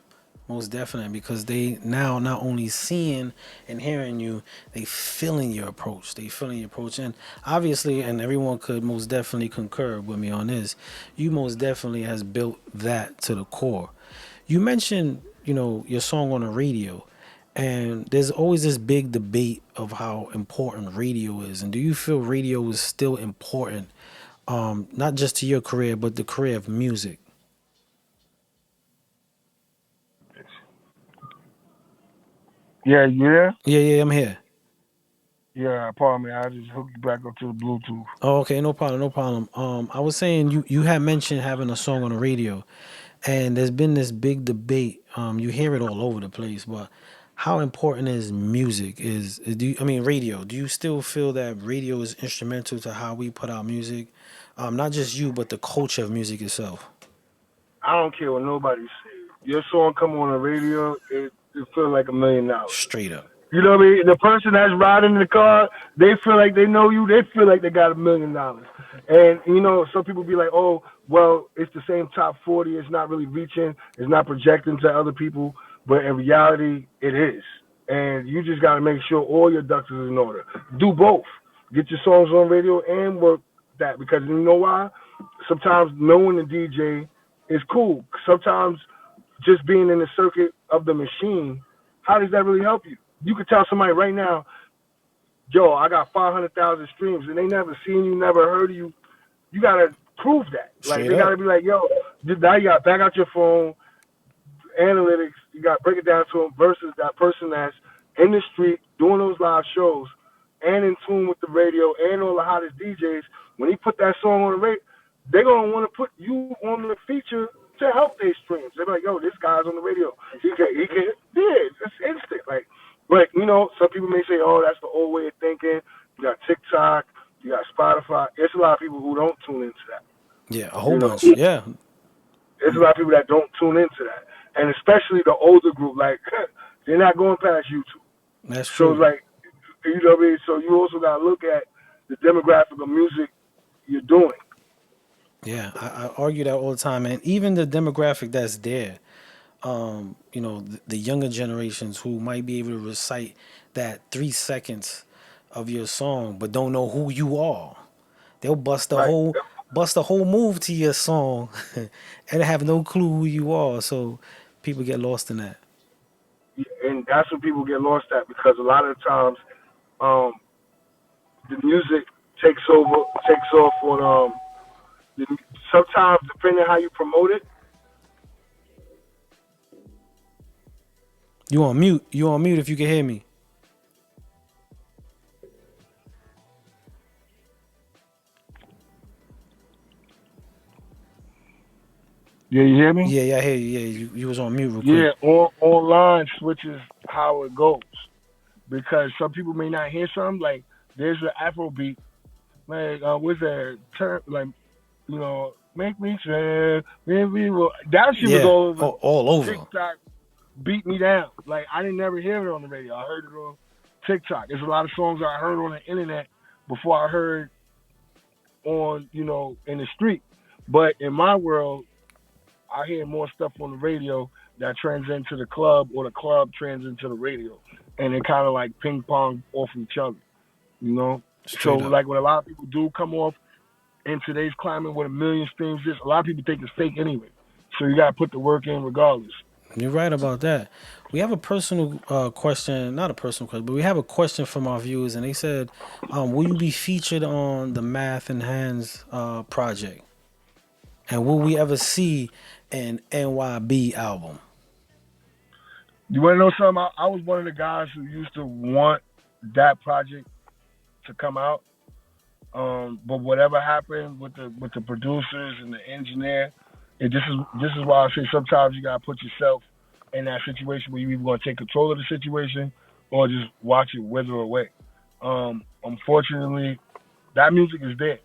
A: most definitely, because they now not only seeing and hearing you, they feeling your approach. And obviously, and everyone could most definitely concur with me on this, you most definitely has built that to the core. You mentioned, your song on the radio, and there's always this big debate of how important radio is. And do you feel radio is still important, not just to your career, but the career of music?
D: Yeah, you there?
A: Yeah, I'm here.
D: Yeah, pardon me. I just hooked you back up to the Bluetooth.
A: Oh, okay, no problem. I was saying you had mentioned having a song on the radio, and there's been this big debate. You hear it all over the place, but how important is music? Radio? Do you still feel that radio is instrumental to how we put out music? Not just you, but the culture of music itself.
D: I don't care what nobody says. Your song come on the radio, it feels like $1 million.
A: Straight up.
D: You know what I mean? The person that's riding in the car, they feel like they know you. They feel like they got $1 million. And, you know, some people be like, oh, well, it's the same top 40. It's not really reaching. It's not projecting to other people. But in reality, it is. And you just got to make sure all your ducks is in order. Do both. Get your songs on radio and work that. Because you know why? Sometimes knowing the DJ is cool. Sometimes just being in the circuit of the machine, how does that really help you? You could tell somebody right now, yo, I got 500,000 streams, and they never seen you, never heard of you. You got to prove that. Like, they got to be like, yo, now you got to back out your phone, analytics, you got to break it down to them versus that person that's in the street doing those live shows and in tune with the radio and all the hottest DJs. When he put that song on the radio, they're going to want to put you on the feature to help their streams. They're like, yo, this guy's on the radio. He can, it's instant. Like, but, you know, some people may say, oh, that's the old way of thinking. You got TikTok, you got Spotify. There's a lot of people who don't tune into that.
A: Yeah, a whole bunch. Yeah.
D: There's a lot of people that don't tune into that. And especially the older group, like, they're not going past YouTube.
A: That's true.
D: So, like, you know what I mean? So you also got to look at the demographic of music you're doing.
A: Yeah, I argue that all the time. And even the demographic that's there, you know, the younger generations who might be able to recite that 3 seconds of your song but don't know who you are. They'll bust a whole move to your song and have no clue who you are. So people get lost in that.
D: Yeah, and that's what people get lost at, because a lot of the times the music takes off on sometimes depending on how you promote it.
A: You on mute if you can hear me.
D: Yeah, you hear me?
A: Yeah, I hear you. Yeah, you was on mute real quick.
D: Yeah, online switches how it goes, because some people may not hear something. Like, there's an Afro beat, like what's that term? Like, you know, make me sad, that shit was
A: all over.
D: TikTok beat me down. Like, I didn't never hear it on the radio. I heard it on TikTok. There's a lot of songs I heard on the internet before I heard on, you know, in the street. But in my world, I hear more stuff on the radio that trends into the club, or the club trends into the radio, and it kind of like ping pong off each other, you know. Straight up. Like, when a lot of people do come off in today's climate with 1 million streams, a lot of people think it's fake anyway. So you got to put the work in regardless.
A: You're right about that. We have a personal question, not a personal question, but we have a question from our viewers, and they said, will you be featured on the Math and Hands project? And will we ever see an NYB album?
D: You want to know something? I was one of the guys who used to want that project to come out. But whatever happened with the producers and the engineer, this is why I say sometimes you gotta put yourself in that situation where you either gonna take control of the situation or just watch it wither away. Unfortunately, that music is there.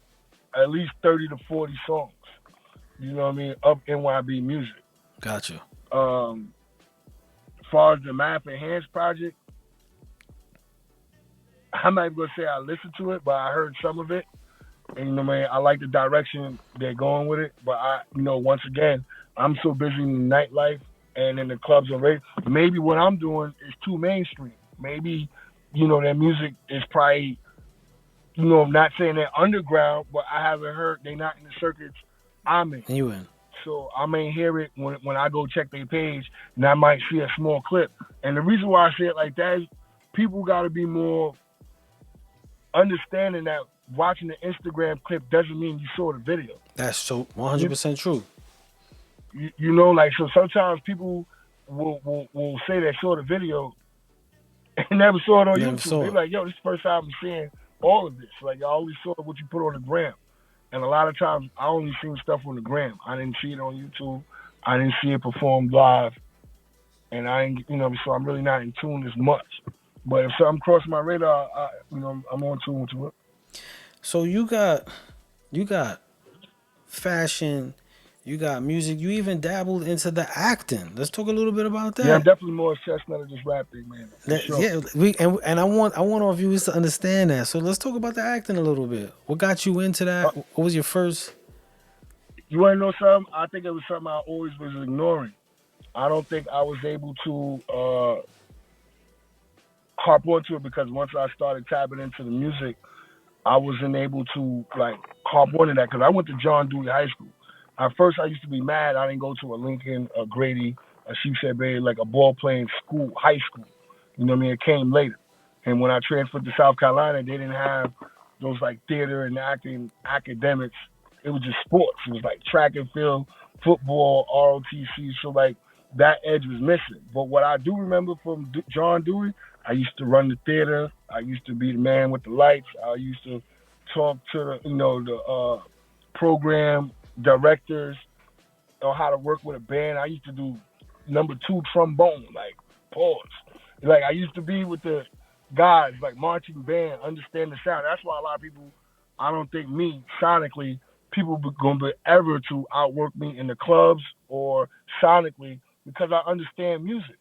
D: At least 30 to 40 songs. You know what I mean? Of NYB music.
A: Gotcha.
D: As far as the Math and Hands project, I'm not even gonna say I listened to it, but I heard some of it. And you know, man, I like the direction they're going with it. But once again, I'm so busy in the nightlife and in the clubs and radio. Maybe what I'm doing is too mainstream. Maybe, their music is probably, I'm not saying they're underground, but I haven't heard, they're not in the circuits I'm in.
A: You in.
D: So I may hear it when I go check their page, and I might see a small clip. And the reason why I say it like that is people got to be more understanding that watching the Instagram clip doesn't mean you saw the video.
A: That's so 100% true.
D: So sometimes people will say they saw the video and never saw it on YouTube. They're like, yo, this is the first time I'm seeing all of this. Like, I only saw what you put on the gram. And a lot of times, I only seen stuff on the gram. I didn't see it on YouTube. I didn't see it performed live and I ain't, so I'm really not in tune as much. But if something crosses my radar, I'm on tune to it.
A: So you got fashion, you got music, you even dabbled into the acting. Let's talk a little bit about that.
D: Yeah, I'm definitely more chestnut of this rap thing, man. For sure.
A: Yeah, I want our viewers to understand that. So let's talk about the acting a little bit. What got you into that? What was your first?
D: You want to know something? I think it was something I always was ignoring. I don't think I was able to harp onto it because once I started tapping into the music, I wasn't able to like harp onto that because I went to John Dewey High School. At first, I used to be mad I didn't go to a Lincoln, a Grady, a Sheepshead Bay, like a ball playing school, high school. You know what I mean? It came later. And when I transferred to South Carolina, they didn't have those like theater and acting academics. It was just sports. It was like track and field, football, ROTC. So like that edge was missing. But what I do remember from John Dewey, I used to run the theater. I used to be the man with the lights. I used to talk to the program directors on how to work with a band. I used to do number 2 trombone, like pause. Like I used to be with the guys, like marching band, understand the sound. That's why a lot of people, I don't think me, sonically, people going to be ever to outwork me in the clubs or sonically because I understand music.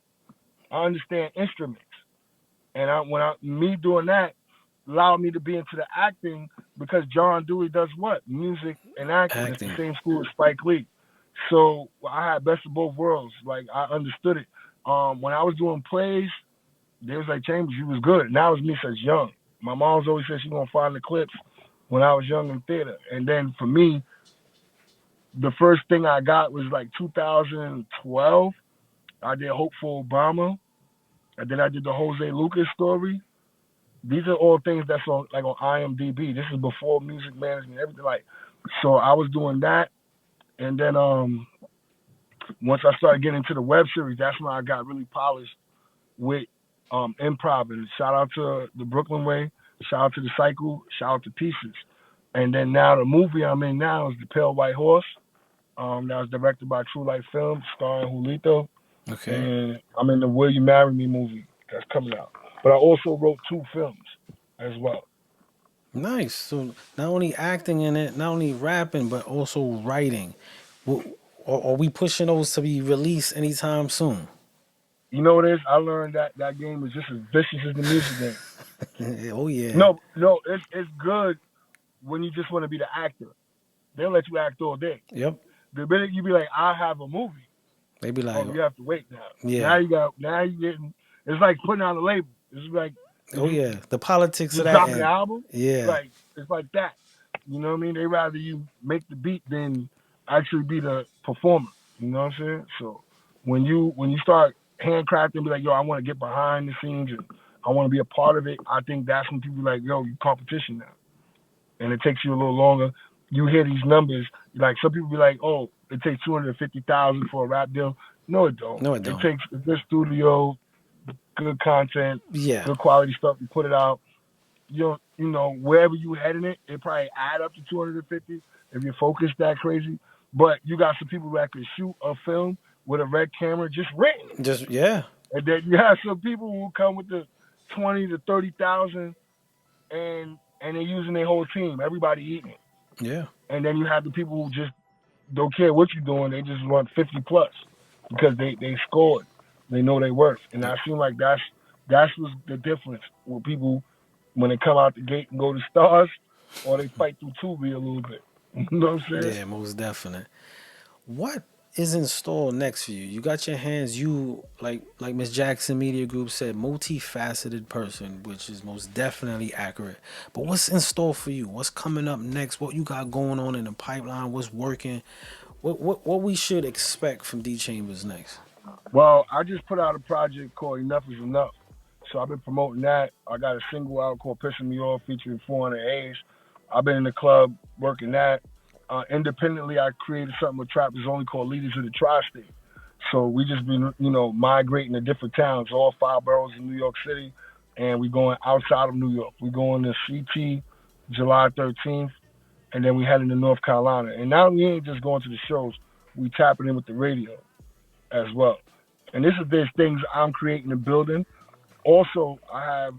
D: I understand instruments. And me doing that allowed me to be into the acting because John Dewey does what? Music and acting. It's the same school as Spike Lee. So I had best of both worlds. Like I understood it. When I was doing plays, they was like, Chambers, you was good. Now it's me since young. My mom's always said she's going to find the clips when I was young in theater. And then for me, the first thing I got was like 2012. I did Hope for Obama. And then I did the Jose Lucas story. These are all things that's on IMDb. This is before music management, everything like. So I was doing that. And then once I started getting into the web series, that's when I got really polished with improv. And shout out to the Brooklyn Way, shout out to the Cycle, shout out to Pieces. And then now the movie I'm in now is The Pale White Horse. That was directed by True Life Films, starring Julito.
A: Okay.
D: And I'm in the Will You Marry Me movie that's coming out. But I also wrote 2 films as well.
A: Nice. So not only acting in it, not only rapping, but also writing. Are we pushing those to be released anytime soon?
D: You know what it is? I learned that game is just as vicious as the music game.
A: Oh, yeah.
D: No, it's good when you just want to be the actor. They'll let you act all day.
A: Yep.
D: The minute you be like, I have a movie.
A: They be like,
D: you have to wait now.
A: Yeah.
D: Now you getting, it's like putting out a label. It's like,
A: oh yeah, the politics of that.
D: Dropping the album.
A: Yeah.
D: It's like that. You know what I mean? They rather you make the beat than actually be the performer. You know what I'm saying? So when you start handcrafting, be like, yo, I want to get behind the scenes and I want to be a part of it. I think that's when people be like, yo, you competition now, and it takes you a little longer. You hear these numbers, like some people be like, oh, it takes $250,000 for a rap deal. No, it don't.
A: No, it don't.
D: It takes a good studio, good content, good quality stuff. You put it out. You know, wherever you heading it probably add up to 250 if you're focused that crazy. But you got some people that can shoot a film with a red camera just written. And then you have some people who come with the 20 to 30,000 and they're using their whole team. Everybody eating it.
A: Yeah.
D: And then you have the people who just don't care what you're doing. They just want 50 plus because they scored. They know their worth. And I feel like that's what's the difference with people when they come out the gate and go to stars, or they fight through Tubi a little bit. You know what I'm saying?
A: Yeah, most definite. What is in store next for you? You got your hands, you, like Miss Jackson Media Group said, multifaceted person, which is most definitely accurate. But what's in store for you? What's coming up next? What you got going on in the pipeline? What's working? What we should expect from D.Chamberz next?
D: Well, I just put out a project called Enough Is Enough. So I've been promoting that. I got a single out called Pissing Me Off featuring 400 A's. I've been in the club working that. Independently, I created something with Trappers Only called Leaders of the Tri-State. So we just been, migrating to different towns, all 5 boroughs in New York City, and we going outside of New York. We going to CT July 13th, and then we heading to North Carolina. And now we ain't just going to the shows. We tapping in with the radio as well. And there's things I'm creating and building. Also, I have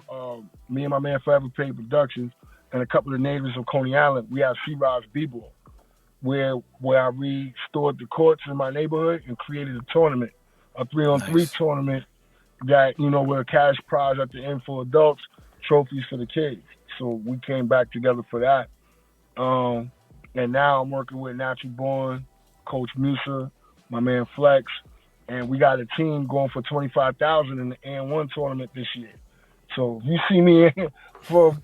D: me and my man Forever Pay Productions and a couple of neighbors of Coney Island. We have C-Rise B-Ball, where I restored the courts in my neighborhood and created a tournament, a 3-on-3 tournament that, with a cash prize at the end for adults, trophies for the kids. So we came back together for that. And now I'm working with Natural Born, Coach Musa, my man Flex, and we got a team going for $25,000 in the N1 tournament this year. So you see me for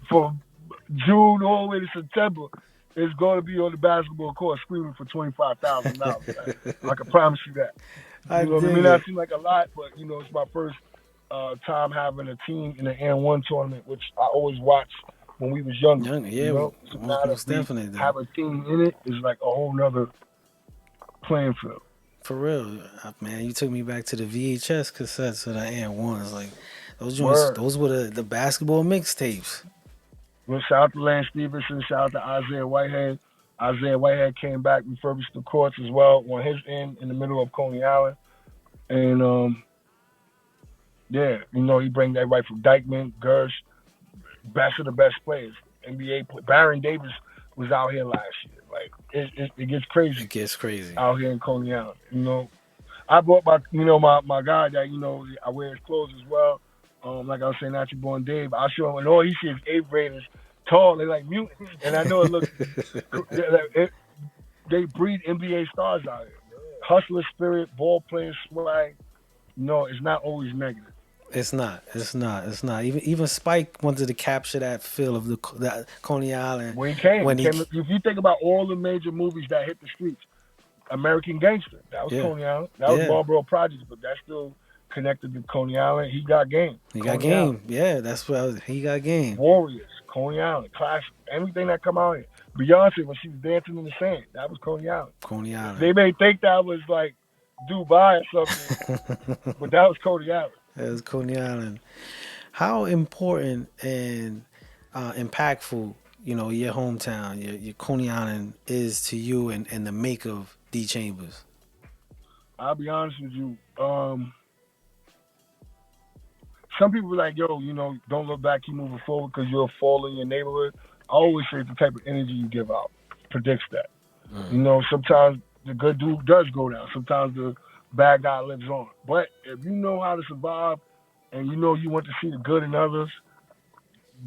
D: June all the way to September, it's going to be on the basketball court screaming for $25,000. I can promise you that. You know what I mean? That seems like a lot, but it's my first time having a team in the N1 tournament, which I always watched when we was younger.
A: Yeah,
D: so now that
A: definitely.
D: Have a team in it is like a whole nother playing field.
A: For real, man, you took me back to the VHS cassettes of the N1s. Like those joints, those were the basketball mixtapes.
D: Well, shout out to Lance Stevenson. Shout out to Isaiah Whitehead. Isaiah Whitehead came back, refurbished the courts as well on his end in the middle of Coney Island. And, he bring that right from Dykeman, Gersh, best of the best players. NBA, Baron Davis was out here last year. Like, it gets crazy.
A: It gets crazy.
D: Out here in Coney Island. I brought my guy that, I wear his clothes as well. Like I was saying, Natural Born Dave. I show him, and all he sees is 8th graders tall. They're like mutants. And I know it looks, they breed NBA stars out here. Hustler spirit, ball playing swag. No, it's not always negative.
A: It's not. Even Spike wanted to capture that feel of that Coney Island.
D: When he came. If you think about all the major movies that hit the streets, American Gangster, that was Coney Island. That was Marlboro Projects, but that's still connected to Coney Island. He got game.
A: He got game. Yeah, that's what he got game.
D: Warriors, Coney Island, Classic, everything that come out here. Beyonce, when she was dancing in the sand, that was Coney Island.
A: Coney Island.
D: They may think that was like Dubai or something, but that was Coney Island.
A: That was Coney Island. How important and impactful, your hometown, your Coney Island is to you and the make of D.Chamberz?
D: I'll be honest with you. Some people are like, yo, don't look back, keep moving forward because you'll fall in your neighborhood. I always say the type of energy you give out predicts that. Sometimes the good dude does go down. Sometimes the bad guy lives on. But if you know how to survive and you want to see the good in others,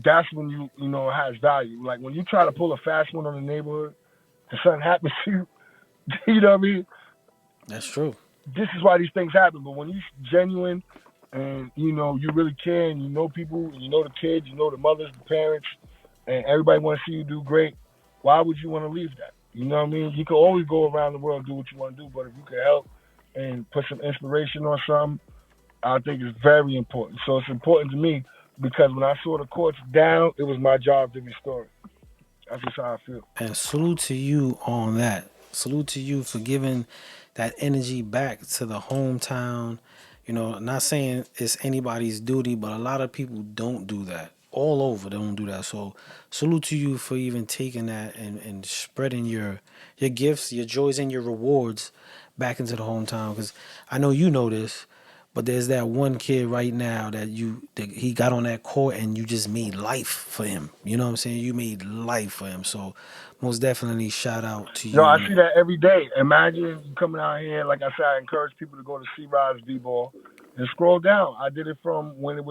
D: that's when it has value. Like when you try to pull a fast one on the neighborhood and something happens to you, you know what I mean?
A: That's true.
D: This is why these things happen. But when you're genuine and, you really care and people, and the kids, the mothers, the parents, and everybody want to see you do great, why would you want to leave that? You know what I mean? You can always go around the world and do what you want to do, but if you can help and put some inspiration on something, I think it's very important. So it's important to me because when I saw the courts down, it was my job to restore it. That's just how I feel.
A: And salute to you on that. Salute to you for giving that energy back to the hometown. Not saying it's anybody's duty, but a lot of people don't do that. All over, they don't do that. So salute to you for even taking that and spreading your gifts, your joys, and your rewards back into the hometown. Because I know you know this, but there's that one kid right now that he got on that court and you just made life for him. You know what I'm saying? You made life for him. So most definitely shout out to you.
D: No, I see that every day. Imagine you coming out here, like I said, I encourage people to go to C-Rise D-Ball and scroll down. I did it from when it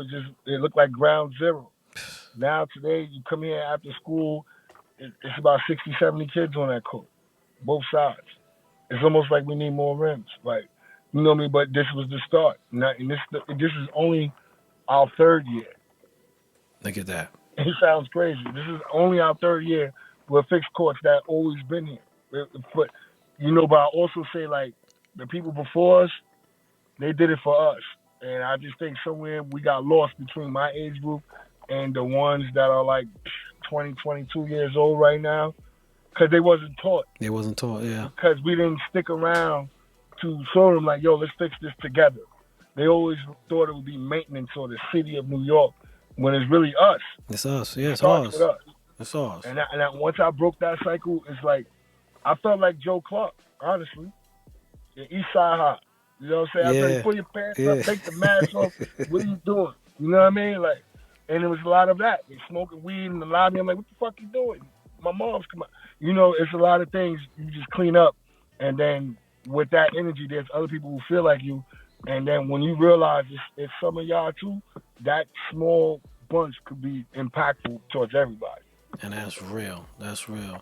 D: looked like ground zero. Now today, you come here after school, it's about 60, 70 kids on that court, both sides. It's almost like we need more rims. Like, you know what I mean? But this was the start. And this is only our third year.
A: Look at that.
D: It sounds crazy. This is only our third year with fixed courts that always been here. But, but I also say, like, the people before us, they did it for us. And I just think somewhere we got lost between my age group and the ones that are like 20, 22 years old right now, because they wasn't taught.
A: They wasn't taught, yeah.
D: Because we didn't stick around to show them like, yo, let's fix this together. They always thought it would be maintenance or the city of New York when it's really us.
A: It's us, yeah, it's ours. It's ours.
D: And once I broke that cycle, it's like, I felt like Joe Clark, honestly, in East Side High. You know what I'm saying? I tell you, pull your pants up, take the mask off. What are you doing? You know what I mean? Like, and it was a lot of that. They smoking weed in the lobby. I'm like, what the fuck you doing? My mom's come out. You know, it's a lot of things you just clean up. And then with that energy, there's other people who feel like you. And then when you realize it's some of y'all too, that small bunch could be impactful towards everybody.
A: And that's real. That's real.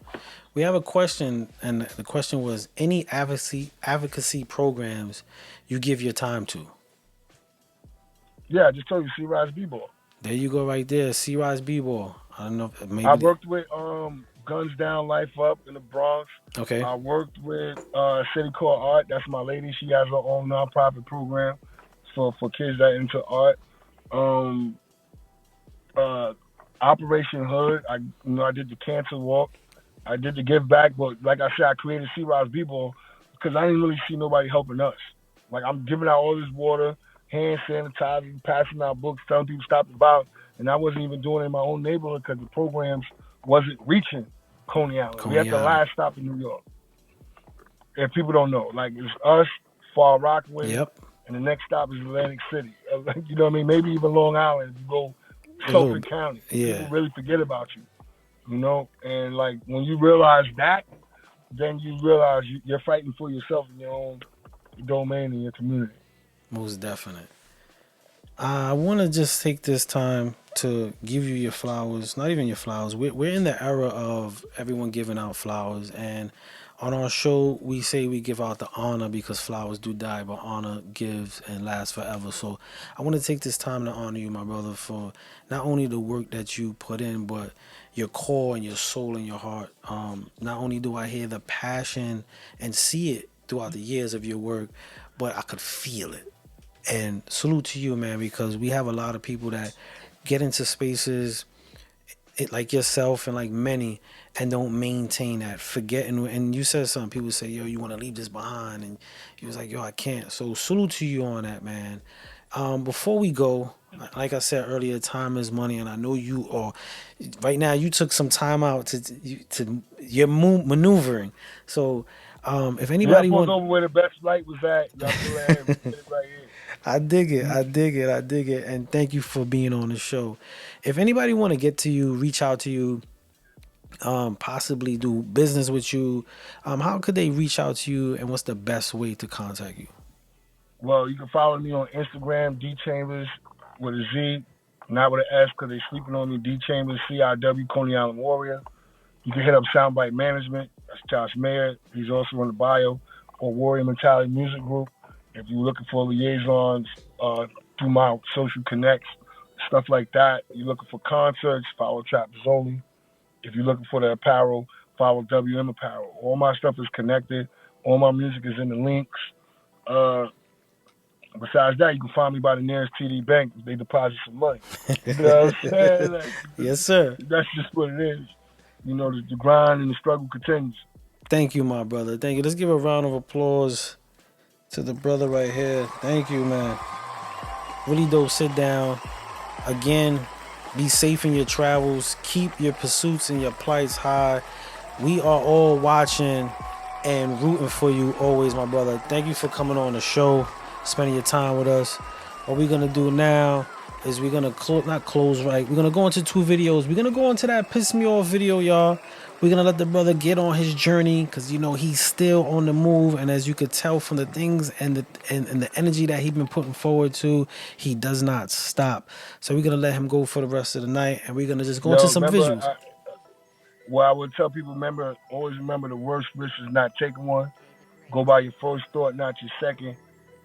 A: We have a question, and the question was, any advocacy programs you give your time to?
D: Yeah, I just told you, C-Rise B-Ball.
A: There you go right there, C-Rise B-Ball. I don't know if maybe...
D: I worked with Guns Down, Life Up in the Bronx.
A: Okay.
D: I worked with City Called Art. That's my lady. She has her own nonprofit program for kids that into art. Operation Hood. I did the cancer walk. I did the give back, but like I said, I created C-Rise B-Ball because I didn't really see nobody helping us. Like, I'm giving out all this water, hand sanitizer, passing out books, telling people stop the violence, and I wasn't even doing it in my own neighborhood because the programs wasn't reaching Coney Island. We had the last stop in New York. If people don't know, like, it's us, Far Rockaway, and the next stop is Atlantic City. You know what I mean? Maybe even Long Island if you go Suffolk County.
A: Yeah.
D: People really forget about you, you know? And, like, when you realize that, then you realize you're fighting for yourself in your own domain in your community.
A: Most definite. I want to just take this time to give you your flowers. Not even your flowers. We're in the era of everyone giving out flowers. And on our show, we say we give out the honor because flowers do die, but honor gives and lasts forever. So I want to take this time to honor you, my brother, for not only the work that you put in, but your core and your soul and your heart. Not only do I hear the passion and see it throughout the years of your work, but I could feel it. And salute to you, man, because we have a lot of people that get into spaces like yourself and like many and don't maintain that, forgetting. And you said something, people say, yo, you want to leave this behind, and you was like, yo, I can't. So salute to you on that, man. Before we go, like I said earlier, time is money, and I know you are right now. You took some time out to your maneuvering. So if anybody wants
D: over where the best light was at, y'all right here.
A: I dig it. And thank you for being on the show. If anybody want to get to you, reach out to you, possibly do business with you, how could they reach out to you, and what's the best way to contact you?
D: Well, you can follow me on Instagram, D.Chamberz with a Z, not with an S because they sleeping on me, D.Chamberz, CIW, Coney Island Warrior. You can hit up Soundbite Management. That's Josh Mayer. He's also in the bio, or Warrior Mentality Music Group. If you're looking for liaisons through my social connects, stuff like that. You're looking for concerts, follow Trappers Only. If you're looking for the apparel, follow WM Apparel. All my stuff is connected. All my music is in the links. Besides that, you can find me by the nearest TD Bank if they deposit some money. You know what I'm saying? Like,
A: yes, sir.
D: That's just what it is. You know, the grind and the struggle continues.
A: Thank you, my brother. Thank you. Let's give a round of applause to the brother right here. Thank you, man. Really dope sit down. Again, be safe in your travels. Keep your pursuits and your plights high. We are all watching and rooting for you always, my brother. Thank you for coming on the show, spending your time with us. What we're going to do now is we're going to not close right. We're going to go into 2 videos. We're going to go into that Piss Me Off video, y'all. We're going to let the brother get on his journey because, you know, he's still on the move. And as you could tell from the things and the energy that he's been putting forward to, he does not stop. So we're going to let him go for the rest of the night. And we're going to just go into some visuals.
D: I would tell people, always remember the worst risk is not taking one. Go by your first thought, not your second.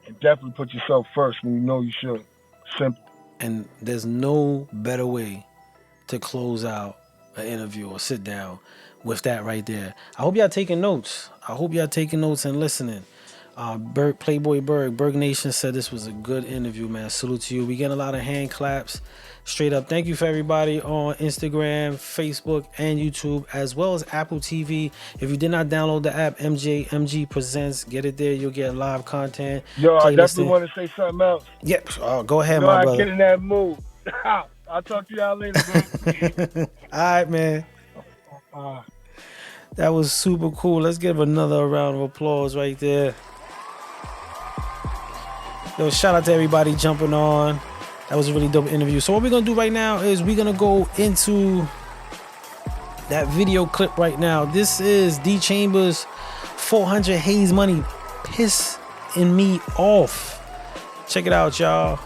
D: And definitely put yourself first when you know you should. Simple.
A: And there's no better way to close out an interview or sit down with that right there. I hope y'all taking notes. And listening. Playboy Berg Nation said this was a good interview, man. Salute to you. We getting a lot of hand claps. Straight up. Thank you for everybody on Instagram, Facebook, and YouTube, as well as Apple TV. If you did not download the app, MG Presents, get it there. You'll get live content.
D: Yo, I definitely want to say something else.
A: Yep. Go ahead, my brother.
D: Get in that mood. I'll talk to y'all later, bro.
A: All right, man. That was super cool. Let's give another round of applause right there. Yo, shout out to everybody jumping on. That was a really dope interview. So what we're gonna do right now is we're gonna go into that video clip right now. This is D.Chamberz 400 Haze Money, Piss in Me Off. Check it out, y'all.